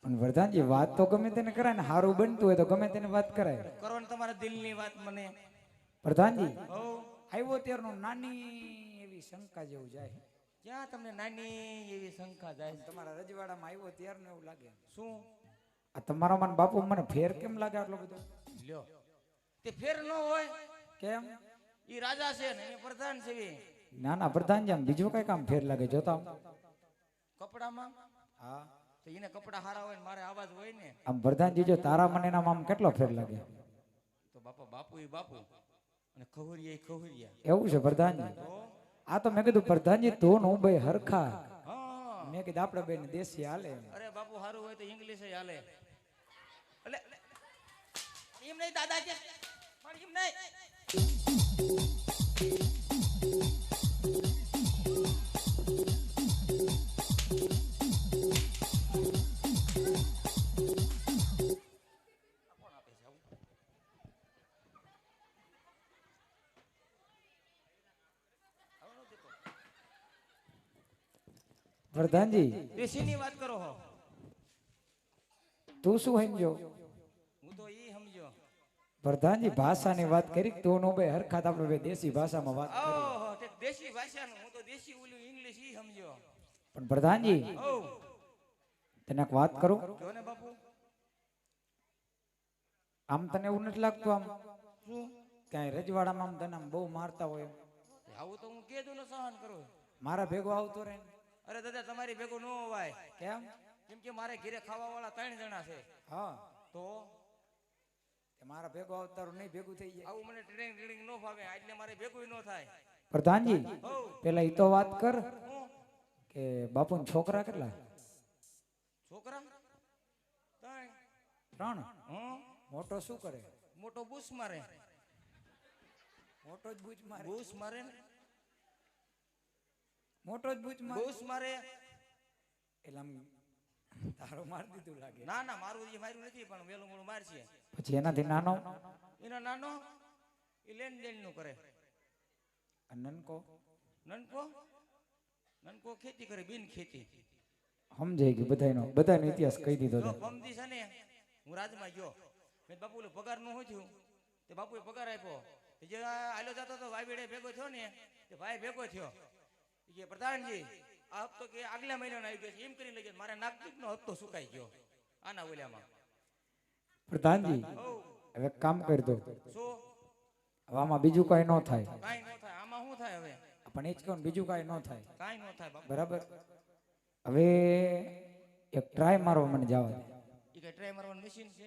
S6: પણ પ્રધાનજી વાત તો ગમે તેને કરાય ને, સારું બનતું હોય તો ગમે તેને વાત કરાય.
S2: કરો ને તમારા દિલની વાત મને.
S6: પ્રધાનજી
S2: હો
S6: આવ્યો ત્યારનું નાની એવી શંકા જેવું જાય.
S2: ક્યાં તમને નાની એવી શંકા જાય?
S6: તમારા રજવાડામાં આવ્યો ત્યારનું એવું લાગે.
S2: શું
S6: આ તમારા મન બાપુ મને ફેર કેમ લાગે આટલો બધો?
S2: લ્યો તે ફેર ન હોય.
S6: કેમ?
S2: ઈ રાજા છે ને એ પ્રધાન છે.
S6: ના ના પ્રધાનજી આમ બીજું કઈ કામ ફેર લાગે જોતા આમ.
S2: કપડામાં
S6: હા
S2: તો એને કપડા હારા હોય ને મારે આવાજ હોય ને.
S6: આમ પ્રધાનજી જો તારા મને એનામાં આમ કેટલો ફેર લાગે?
S2: તો બાપા બાપુ એ બાપુ અને ખહુરિયા એ ખહુરિયા.
S6: એવું છે પ્રધાનજી?
S2: તો
S6: આ તો મેં કીધું પ્રધાનજી તું ને હું બે હરખા.
S2: હા
S6: મેં કીધું આપણે બેન દેશી હાલે.
S2: અરે બાપુ હારું હોય તો ઇંગ્લિશ હાલે. એટલે એમ નહીં દાદા કે પણ એમ નહીં.
S6: પ્રધાનજી
S2: દેશીની વાત કરો હો.
S6: તું શું સમજો?
S2: હું તો ઈ સમજો.
S6: પ્રધાનજી ભાષાની વાત કરી તું નો બે હરખા આપણે બે દેશી ભાષામાં વાત કરી.
S2: ઓહો તે દેશી ભાષાનું. હું તો દેશી ઓલું ઇંગ્લિશ ઈ સમજો.
S6: પણ પ્રધાનજી
S2: ઓ
S6: તને એક વાત કરું.
S2: જો ને બાપુ.
S6: આમ તને એવું નથી લાગતું આમ
S2: શું
S6: ક્યાંય રજવાડામાં આમ તને આમ બહુ મારતા હોય?
S2: આવું તો હું કેદું ને સહન કરું.
S6: મારા ભેગો આવતો રહે ને.
S2: અરે દાદા તમારી ભેગું ન હોવાય.
S6: કેમ?
S2: કેમ કે મારે ઘરે ખાવા વાળા 3 જણા છે.
S6: હા
S2: તો
S6: તે મારા ભેગો આવતારું નહીં ભેગું થઈ જાય.
S2: આવું મને ટ્રેનિંગ ન ફાવે. એટલે મારે ભેગું ન થાય.
S6: પ્રધાનજી
S2: હો
S6: પેલા ઈ તો વાત કર
S2: હું
S6: કે બાપુના છોકરા કેટલા?
S2: છોકરા 3.
S6: 3.
S2: હં
S6: મોટો શું કરે?
S2: મોટો બૂસ મારે.
S6: મોટો જ બૂચ મારે.
S2: બૂસ મારે ને
S6: મોટો જ બૂચ મારે.
S2: બૂસ મારે.
S6: એટલે આમ તારું માર દીધું લાગે.
S2: ના ના મારું એ માર્યું નથી પણ વેલું મોડું મારશે.
S6: પછી એનાથી નાનો
S2: એનો નાનો એ લેન દેન નું કરે.
S6: નનકો
S2: નનકો નનકો ખેતી કરે બિન ખેતી.
S6: સમજાઈ ગયું બધાનો ઇતિહાસ કહી દીધો
S2: જો
S6: તે.
S2: પમદી છે ને હું રાજમાં ગયો મેં બાપુ પગાર નું શું થયું તે બાપુએ પગાર આપ્યો જે આલો જતો તો ભાઈ બેડે ભેગો થયો ને તે ભાઈ ભેગો થયો કે પ્રધાનજી આ હપ્તો કે આગલા મહિનાનો આવી ગયો છે એમ કરીને લઈ ગયો મારા નાગરિકનો હપ્તો સુકાઈ ગયો આના ઓલામાં.
S6: પ્રધાનજી હવે કામ કરી દો.
S2: શું
S6: હવે આમાં બીજું કઈ ન થાય.
S2: કાંઈ ન થાય આમાં શું થાય હવે
S6: પણ એ જ કહું ને, બીજું કઈ ન થાય.
S2: કાંઈ ન થાય બાપુ.
S6: બરાબર. હવે એક ટ્રાય મારવા મને જવા દે.
S2: એ કઈ ટ્રાય મારવાનું મશીન છે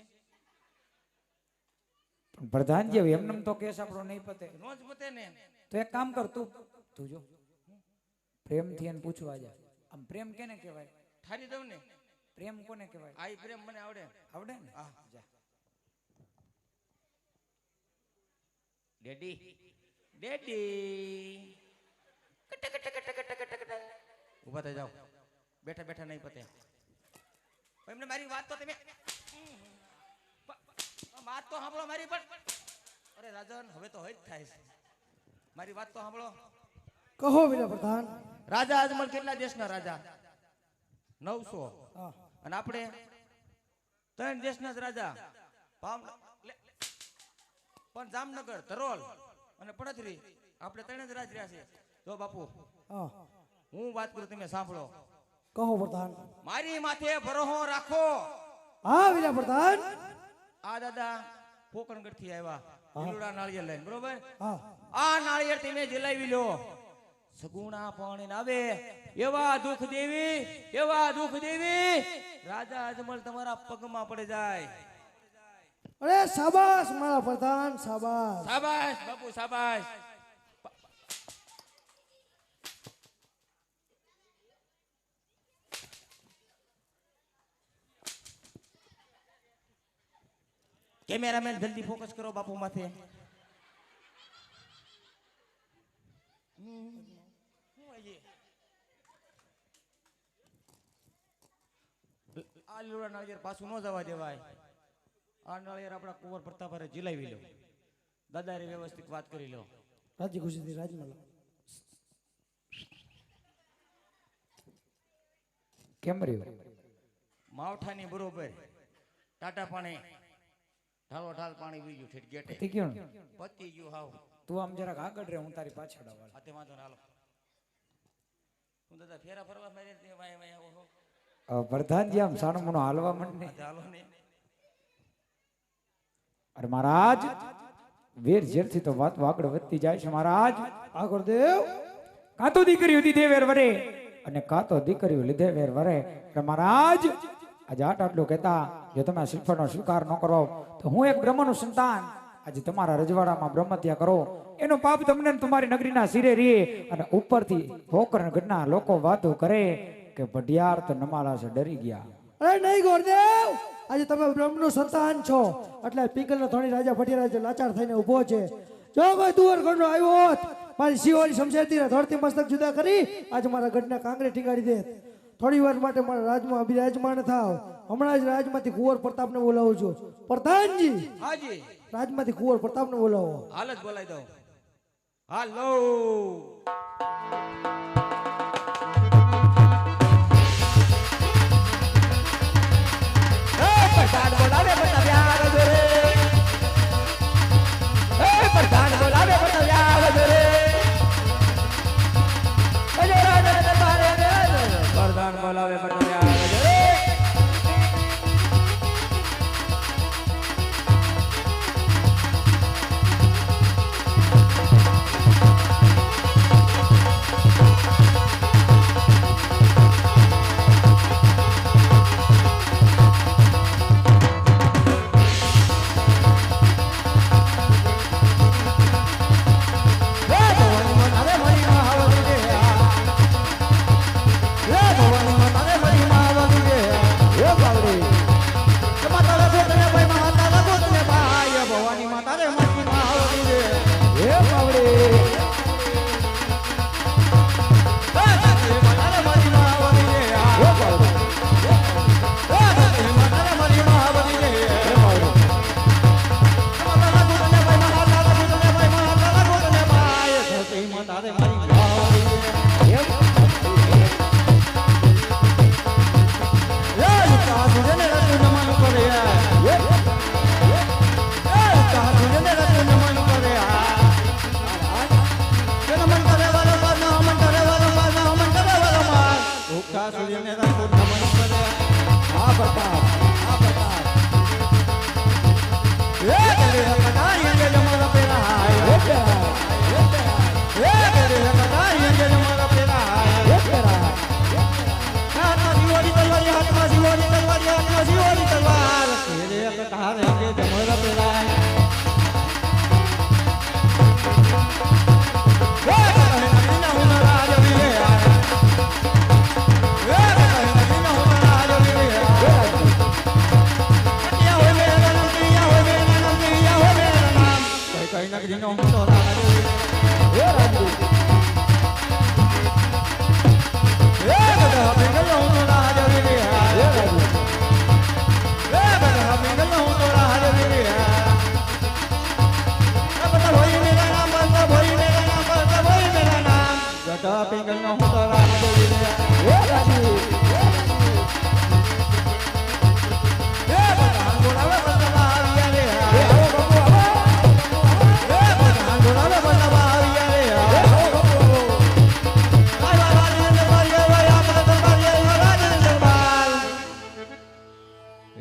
S6: પણ પ્રધાનજી હવે એમને તો કેસ આપણો નહીં પતે.
S2: નો જ પતે ને.
S6: તો એક કામ કર તું જો પ્રેમથી એને પૂછવા જા. આમ પ્રેમ કેને કહેવાય?
S2: ઠારી દઉં ને.
S6: પ્રેમ કોને કહેવાય?
S2: આ ઈ પ્રેમ મને આવડે.
S6: આવડે ને?
S2: હા.
S6: જા.
S2: Daddy daddy cut cut cut cut cut cut ઊભા થઈ જાઓ. બેઠા બેઠા નહીં પતે. એમને મારી વાત તો તમે વાત તો સાંભળો મારી પણ. અરે રાજન હવે તો હોય જ થાય છે. મારી વાત તો સાંભળો.
S1: કહો વીરા પ્રધાન.
S2: રાજા અજમલ કેટલા દેશના રાજા? 900.
S1: હા.
S2: અને આપણે 3 દેશના જ રાજા. પણ જામનગર, ધરોલ અને પડથરી આપણે 3 જ રાજ રહ્યા છે. જો બાપુ
S1: હા.
S2: હું વાત કરું તમે સાંભળો.
S1: કહો પ્રધાન.
S2: મારી માથે ભરોસો રાખો.
S1: હા વીરા પ્રધાન.
S2: આ દાદા પોકરણગઢ થી આવ્યા લીલુડા નાળિયેર લઈને, બરોબર?
S1: હા.
S2: આ નાળિયેર તમે જલાવી લો. સગુણા પાણી આવે એવા દુઃખ દેવી રાજા અજમલ તમારા પગમાં પડી જાય.
S1: અરે શાબાશ મારા પ્રધાન, શાબાશ.
S2: શાબાશ બાપુ શાબાશ. કેમેરામેન જલ્દી ફોકસ કરો બાપુ માથે. આ લીલુડા નાળિયેર પાછું ન જવા દેવાય. આ નાળિયેર આપણા કુંવર પ્રતાપરે જીલાવી લો. દાદારે વ્યવસ્થિત વાત કરી લો.
S1: રાજી ખુશીથી રાજમાં લો.
S6: કેમ રહ્યું?
S2: માવઠાની બરોબર ટાટા પાણી ઢાલો ઢાલ પાણી વી ગયું ઠેઠ ગેટે.
S6: પતી ગયું ને?
S2: પતી ગયું હાવ.
S6: તું આમ જરાક આગળ રહે, હું તારી પાછળ આવું.
S2: આ તે વાંધો ના હાલો. હું દાદા ફેરા ફરવા મારે તે વાય વાય આવો.
S6: પ્રધાનજી આમ સાનો મનો હાલવા માંડને.
S2: ચાલો ને.
S6: અરે મહારાજ, વેર ઝેરથી તો વાત આગળ વધતી જાય છે મહારાજ.
S1: આ ગુરુદેવ.
S6: કાં તો દીકરીઓ દીધે વેર વરે અને કાં તો દીકરીઓ લીધે વેર વરે. અરે મહારાજ, આજે આટલું કહેતા જો તમે આ શ્રીફળનો સ્વીકાર ન કરો તો હું એક બ્રહ્મનું સંતાન આજે તમારા રજવાડામાં બ્રહ્મત્યા કરો એનું પાપ તમને ને તમારી નગરીના શિરે રહે. અને ઉપરથી પોકરણગઢના લોકો વાતો કરે કે ભડિયાર તો નમાલા છે ડરી ગયા.
S1: અરે નહીં ગુરુદેવ, આજે તમે બ્રહ્મનું સંતાન છો એટલે પિંગલનો ધણી રાજા ભટિયારાજ લાચાર થઈને ઊભો છે. જો કોઈ તુવર ગઢનો આવ્યો હોત, મારી શિવોની શમશેરથી ધરતી મસ્તક જુદા કરી આજે મારા ગઢના કાંગરે ઠીકાડી દે. થોડી વાર માટે મારા રાજમાં બિરાજમાન થાવ. હમણાં જ રાજમાંથી કુંવર પ્રતાપને બોલાવું છું. પ્રધાનજી,
S2: હાજી
S1: રાજમાંથી કુંવર પ્રતાપને બોલાવો.
S2: હાલ જ બોલાવી દઉં. હાલો. પ્રધાન બોલાવે બતાવ્યા વગરે. પ્રધાન બોલાવે બતાવ્યા વગરે. પ્રધાન બોલાવે બતાવ્યા વગરે.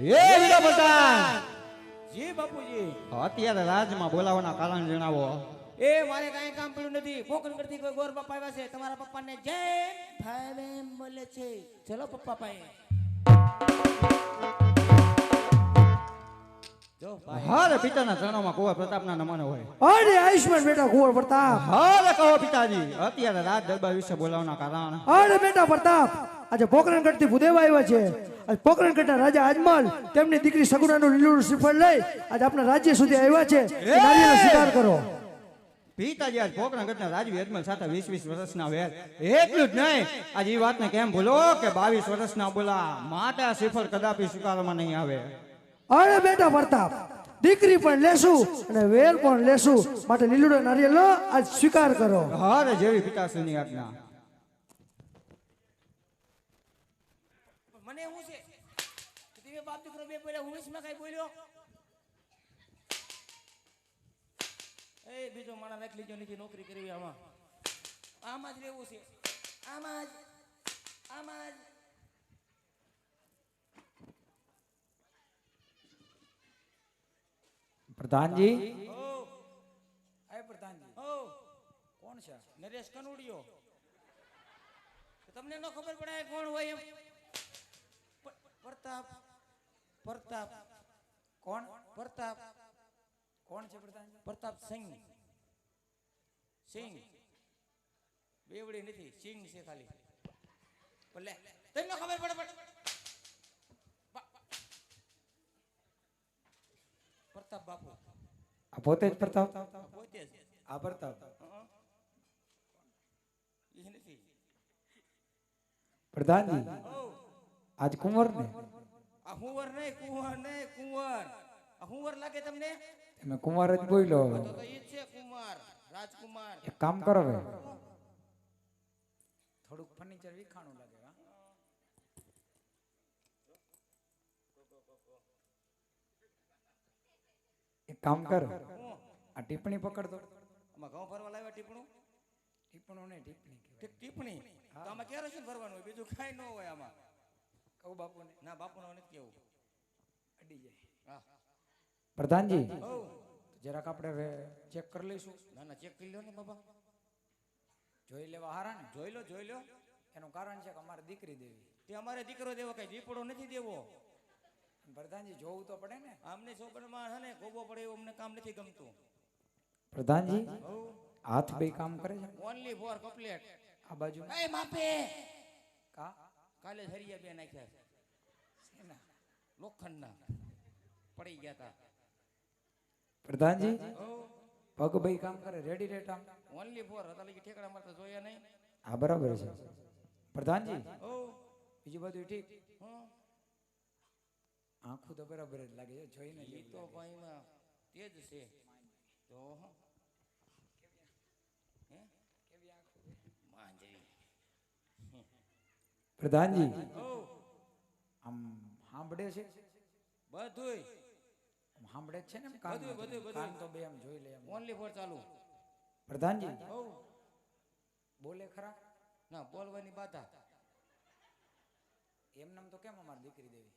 S2: હે વીરા પ્રધાન
S7: જી બાપુજી.
S2: અત્યારે રાજમાં બોલાવવાના કારણ જણાવો.
S7: એ મારે કાંઈ કામ પડ્યું નથી. પોકરણ કરતી કોઈ ગોર બાપા આવ્યા છે. તમારા પપ્પાને જય ભાવે મળે છે. ચલો પપ્પા પાસે. જો ભાઈ.
S2: હારે પિતાના ચરણોમાં કુંવર પ્રતાપના નમન હોય.
S1: અરે આયુષ્માન બેટા કુંવર પ્રતાપ.
S2: હારે કહો પિતાજી અત્યારે રાજ દરબાર વિશે બોલાવવાના કારણ.
S1: અરે બેટા પ્રતાપ, આજે પોકરણગઢથી ભૂદેવ આવ્યા છે. આજે પોકરણગઢના રાજા આજમલ તેમની દીકરી સગુણાનું લીલું શ્રીફળ લઈ આજે આપણા રાજ્ય સુધી આવ્યા છે. એ નારીનો સ્વીકાર કરો.
S2: પિતાજી આજ પોકરણગઢના રાજવી અજમલ સાથે 20-20 વર્ષના વેર. એટલું જ નહીં આજ એ વાતને કેમ ભૂલો કે 22 વર્ષના બોલા માતા શ્રીફળ કદાપી સ્વીકારવામાં નહીં આવે.
S1: અરે બેટા પ્રતાપ, દીકરી પણ લેશું અને વેર પણ લેશું, માટે લીલુડો નારિયેળનો આજ સ્વીકાર કરો.
S2: હારે જેવી પિતાશ્રીની આજ્ઞા.
S7: મને એવું છે કે તમે બાપ દીકરો બે બોલ્યા, હું માં કઈ બોલ્યો? એ બીજો માણસ રાખી લીધો નથી નોકરી કરવી. આમાં જ રહેવું છે. આમાં જ
S6: પ્રધાનજી. પ્રધાનજી કોણ છે?
S7: નરેશ કનુડિયો. તમને ન ખબર પડે કોણ હોય એમ? પ્રતાપ.
S6: કોણ?
S7: પ્રતાપ.
S6: કોણ છે પ્રધાનજી?
S7: પ્રતાપ સિંહ. બેવડી નથી, સિંહ છે ખાલી. બોલે તમને ખબર પડે. પ્રતાપ બાપુ.
S6: આ પોતે જ પ્રતાપ?
S7: પોતે જ.
S6: આ પ્રતાપ
S7: એ નથી.
S6: પ્રધાનજી આજ કુંવર ને?
S7: આ હુંવર નહીં, કુંવર. આ હુંવર લાગે તમને?
S6: તમે કુંવર જ બોલ્યો.
S7: તો ઈ જ છે કુમાર, રાજકુમાર.
S6: એક કામ કરો હવે, થોડુંક ફર્નિચર વિખાણું લાગે. એક કામ કરો, આ ટિપ્પણી પકડ દો.
S7: આમાં ઘઉં ભરવા લાવ્યા ટીપણું?
S6: ટિપ્પણું નહીં, ટિપ્પણી કહેવાય.
S7: ટીપણી તો આમાં કેરોસીન ભરવાનું હોય, બીજું કાંઈ ન હોય આમાં.
S6: કહું બાપુને?
S7: ના બાપુનો નથી કેવું.
S6: અડી જાય.
S7: હા.
S6: પ્રધાનજી
S7: ઓ
S6: જરાક આપણે હવે ચેક કરી લઈશું.
S7: ના ચેક કરી લો ને બાબા.
S6: જોઈ લેવા હારા ને?
S7: જોઈ લો.
S6: એનું કારણ છે કે અમારે દીકરી દેવી.
S7: તે અમારે દીકરો દેવો, કઈ દીપડો નથી દેવો.
S6: પ્રધાનજી જોવું તો પડે ને.
S7: આમને છોકરામાં છે ને ગોબો પડે એવું અમને કામ નથી ગમતું.
S6: પ્રધાનજી હાથ બે કામ કરે છે?
S7: Only for complete.
S6: આ બાજુ
S7: એ માપે
S6: કા
S7: કાલે હરિયા બે નાખ્યા છે.
S6: શેના?
S7: લોખંડના પડી ગયા તા.
S6: પ્રધાનજી પગ બે કામ કરે? રેડી રેટ આમ
S7: ઓનલી ફોર હતા લગી ઠેકડા મારતા જોયા નહીં.
S6: હા બરાબર છે. પ્રધાનજી
S7: ઓ
S6: બીજું બધું ઠીક?
S7: હા
S6: આંખું તો બરાબર જ લાગે છે, જોઈને
S7: ઈ તો ભાઈમાં તેજ છે. તો હે માંજરી.
S6: પ્રધાનજી
S7: ઓ
S6: આમ સાંભળે છે?
S7: બધુંય
S6: આમ સાંભળે જ છે ને? કાન
S7: બધું.
S6: કાન તો બે આમ જોઈ લે આમ.
S7: ઓનલી ફોર ચાલુ.
S6: પ્રધાનજી
S7: ઓ
S6: બોલે ખરા?
S7: ના બોલવાની બાધા.
S6: એમનામ તો કેમ અમારી દીકરી દેવી?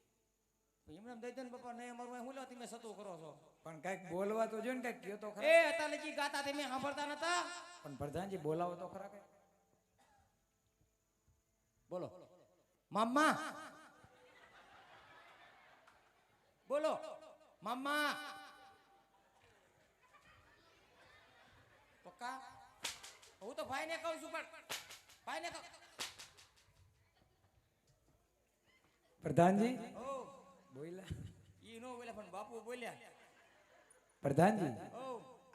S7: એમને દઈ દે ને બાપા, નહીં અમારું હું લો તમે સતું કરો છો.
S6: પણ કઈક બોલવા તો જો ને, કઈક કયો તો ખરા.
S7: એ હતા લગી ગાતા તમે સાંભળતા નતા?
S6: પણ પ્રધાનજી બોલાવો તો ખરા કઈ.
S7: બોલો મામા. બોલો મામા. પક્કા હું તો ભાઈને કહું છું, પણ ભાઈને કહું.
S6: પ્રધાનજી
S7: ઓ
S6: બોલ્યા?
S7: ઈ નો બોલ્યા પણ બાપુ બોલ્યા.
S6: પ્રધાનજી
S7: ઓ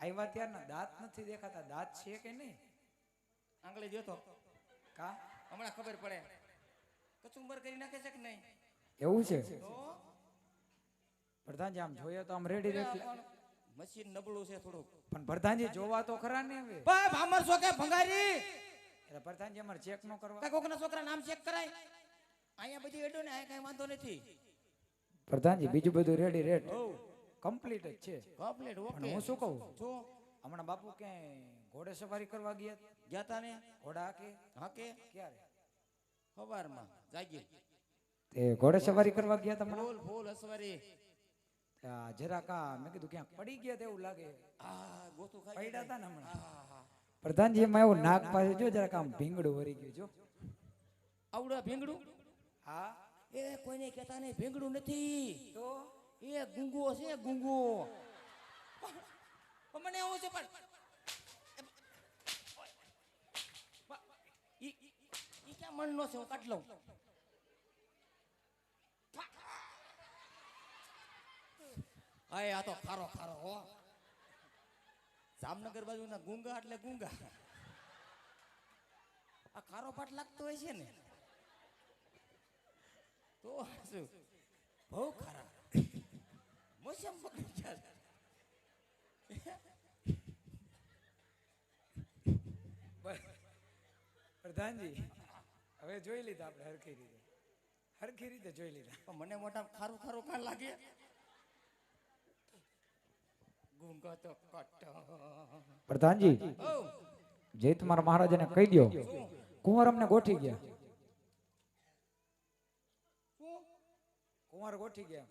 S6: આવ્યા ત્યારના દાંત નથી દેખાતા. દાંત છે કે નહીં?
S7: આંગળી જોતો
S6: કા
S7: હમણાં ખબર પડે. કચુંબર કરી નાખે છે કે નહીં?
S6: એવું છે?
S7: તો
S6: પ્રધાનજી આમ જોઈએ તો આમ રેડી રેટ.
S7: મશીન નબળું છે થોડુંક.
S6: પણ પ્રધાનજી જોવા તો ખરા ને હવે.
S7: ભાઈ ભામર છો કે ભંગારી?
S6: એટલે પ્રધાનજી અમારે ચેક નો કરવા?
S7: કઈ કોકના છોકરા નામ ચેક કરાય? અહીંયા બધી એડો ને આ કઈ વાંધો નથી.
S6: પ્રધાનજી બીજું બધું રેડી રેટ કમ્પ્લીટ જ છે.
S7: Complete okay.
S6: પણ હું શું કહું,
S7: શું
S6: હમણાં બાપુ ક્યાંય ઘોડે સવારી કરવા ગયા?
S7: ગયા તા ને?
S6: ઘોડા કે
S7: હા કે
S6: ક્યારે?
S7: સવારમાં જાગી
S6: તે ઘોડે સવારી કરવા ગયા તમે
S7: ફૂલ ફૂલ અસવારી
S6: જરાક મેં કીધું ક્યાંક પડી ગયા તેવું લાગે
S7: આ ગોતું ખાઈ
S6: પડ્યા હતા ને હમણાં
S7: હા હા
S6: પ્રધાનજી એમાં એવું નાક પાસે જો જરાક આમ ભીંગડું વરી ગયું જો
S7: આવડા ભીંગડું
S6: હા
S7: એ કોઈને કહેતા નહીં ભીંગડું નથી
S6: તો
S7: એ ગુંગો છે ગુંગો મને એવું છે પણ ઈ ક્યાં મનનો છે હું કાઢ લઉં આય આ તો ખારો ખારો હો જામનગર બાજુના ગુંગા એટલે ગુંગા આ ખારો પાટ લાગતો હોય છે ને તો શું બહુ ખારા મોસમ પકડી ગયા
S6: પ્રધાનજી હવે જોઈ લીધા આપણે હરખી રીતે જોઈ લીધા
S7: પણ મને મોટા ખારું ખારું કાં લાગે ગુંગા તો કટ
S6: પ્રધાનજી
S7: ઓ
S6: જે તમારા મહારાજાને કહી દો કુંવર અમને ગોઠી ગયા કુંવર ગોઠી ગયા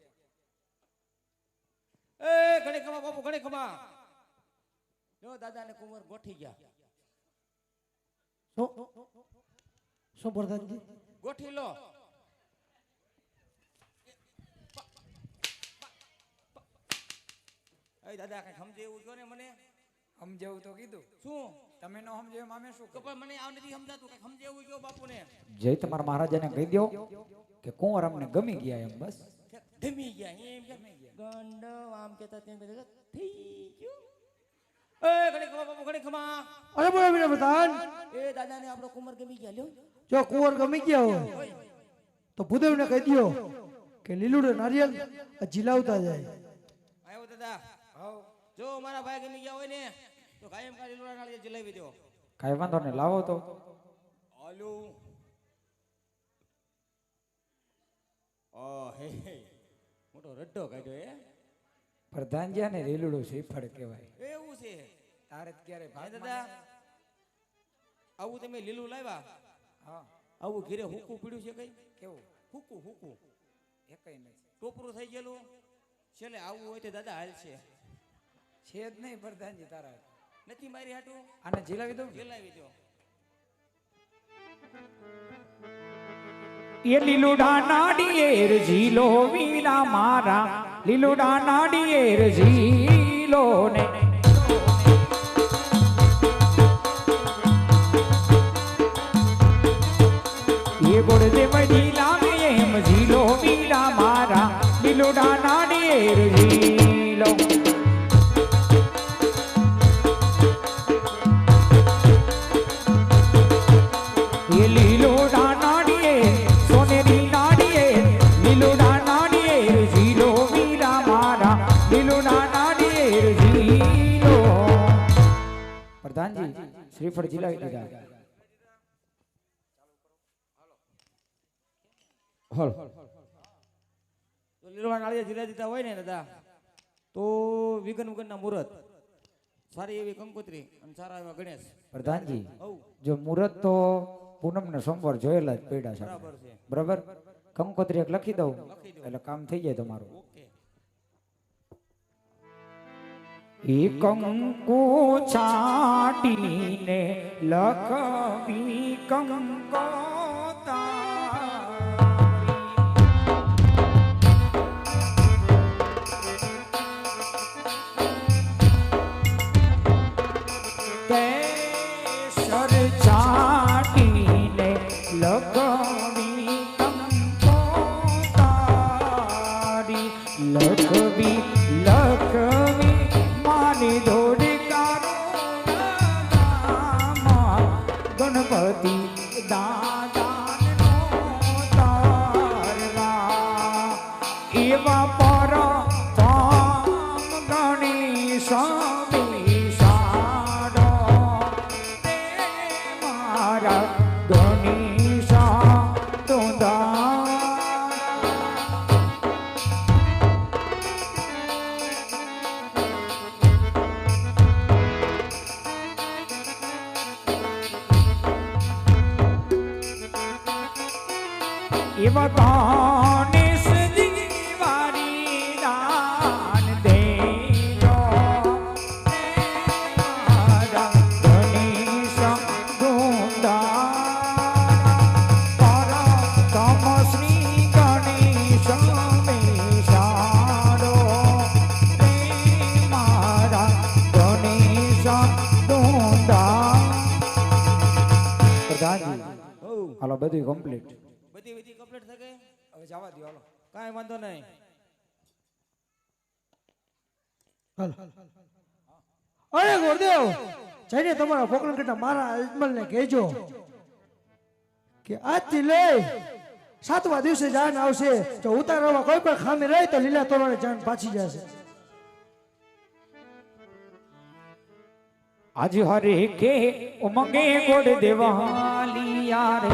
S7: એ ઘણી ખમા બાપુ ઘણી ખમા જો દાદા ને કુંવર ગોઠી ગયા
S1: શું પ્રધાનજી
S7: ગોઠી લો એ દાદા કઈ સમજે એવું કહો ને મને
S6: સમજાવું તો કીધું
S7: શું
S6: તમે નો સમજાવ મામે શું
S7: તો પણ મને આ નથી સમજાતું કઈ સમજે એવું કહો બાપુને
S6: જે તમારા મહારાજાને કહી દો કે કુંવર અમને ગમી ગયા એમ બસ
S7: ધમી ગયા એમ કે ગંડ આમ કેતા તેમ કહેતા થઈ ગયું એ ઘણી ખમા બાપુ ઘણી ખમા
S1: અરે બોલો વીરા પ્રધાન
S7: એ દાદા ને આપણો કુંવર ગમી ગયા લ્યો
S1: જો કુંવર ગમી ગયા હોય તો ભૂદેવને કહી દો કે લીલુડે નારિયેલ જીલાવતા જાય
S7: આવ્યો દાદા જો મારા ભાઈ ગમી ગયા હોય ને તો કાયમ કા લીલુડા નાળિયેર જલાવી દો
S6: કાંઈ વાંધો નહીં લાવો તો
S7: હાલો હે મોટો રડ્ડો કાઢ્યો એ
S6: પ્રધાનજી ને રેલુડું શ્રીફળ કહેવાય
S7: એવું છે
S6: તારે ક્યારે
S7: હા દાદા આવું તમે લીલું લાવ્યા
S6: હા
S7: આવું ઘીરે હુકું પીડ્યું છે કઈ
S6: કેવું
S7: હુકું હુકું
S6: એકઈ નથી
S7: ટોપરું થઈ ગયેલું છેલ્લે આવું હોય તો દાદા હાલ છે
S6: છે જ નહીં પ્રધાનજી તારા
S7: નથી મારી હાટું
S6: આને જીલાવી દઉં
S7: ગેલાવી દો
S6: એ લીલુડા નાડિયેર ઝીલો વીરા મારા લીલુડા નાડિયેર ઝીલો ને એ ગોળ દે મડી લાગે એમ ઝીલો વીરા મારા લીલુડા નાડિયેર ઝીલો એ લીલુડા નાડિયેર સોનેરી નાડિયેર લીલુડા નાડિયેર ઝીલો વીરા મારા લીલુડા નાડિયેર ઝીલો પ્રધાનજી શ્રીફળ જીલાવી દીધા હલ
S7: તો લીલુડા નાળિયેર જીલા દીધા હોય ને દાદા તો વિઘન વિઘનના મુહૂર્ત સારી એવી કંકોત્રી અને સારા એવા ગણેશ
S6: પ્રધાનજી
S7: હવ
S6: જો મુહૂર્ત તો પૂનમ ને સોમવાર જોયેલા જ પડ્યા છે
S7: બરાબર છે
S6: બરાબર કંકોત્રી એક લખી દઉં
S7: લખી દો
S6: એટલે કામ થઈ જાય તમારું
S7: ઓકે
S6: એ કંકુ છાટીને લખવી કંકોતા કેસર છાટીને લખવી કંકોતારી લખવી લખવી માની દોડી ગણપતિ દાદાનો તારવા એવા પર ગણેશ વિશાળો તે મારા ગણેશ તુંદા એવા હાલો બધું કમ્પ્લીટ.
S7: બધી વિધિ કમ્પ્લીટ થઈ ગઈ.
S6: હવે જવા દો હાલો.
S7: કાંઈ વાંધો નહીં.
S1: હાલ અરે ગુરુદેવ જઈને તમારા પોકરણગઢના મારા અજમલને કહેજો કે આજથી લઈ 7મા દિવસે જાન આવશે. જો ઉતારવામાં કોઈ પણ ખામી રહી તો લીલા તોરણે જાન પાછી જશે.
S6: આજ હરે કે ઉમંગે ગોડ દેવાલિયા રે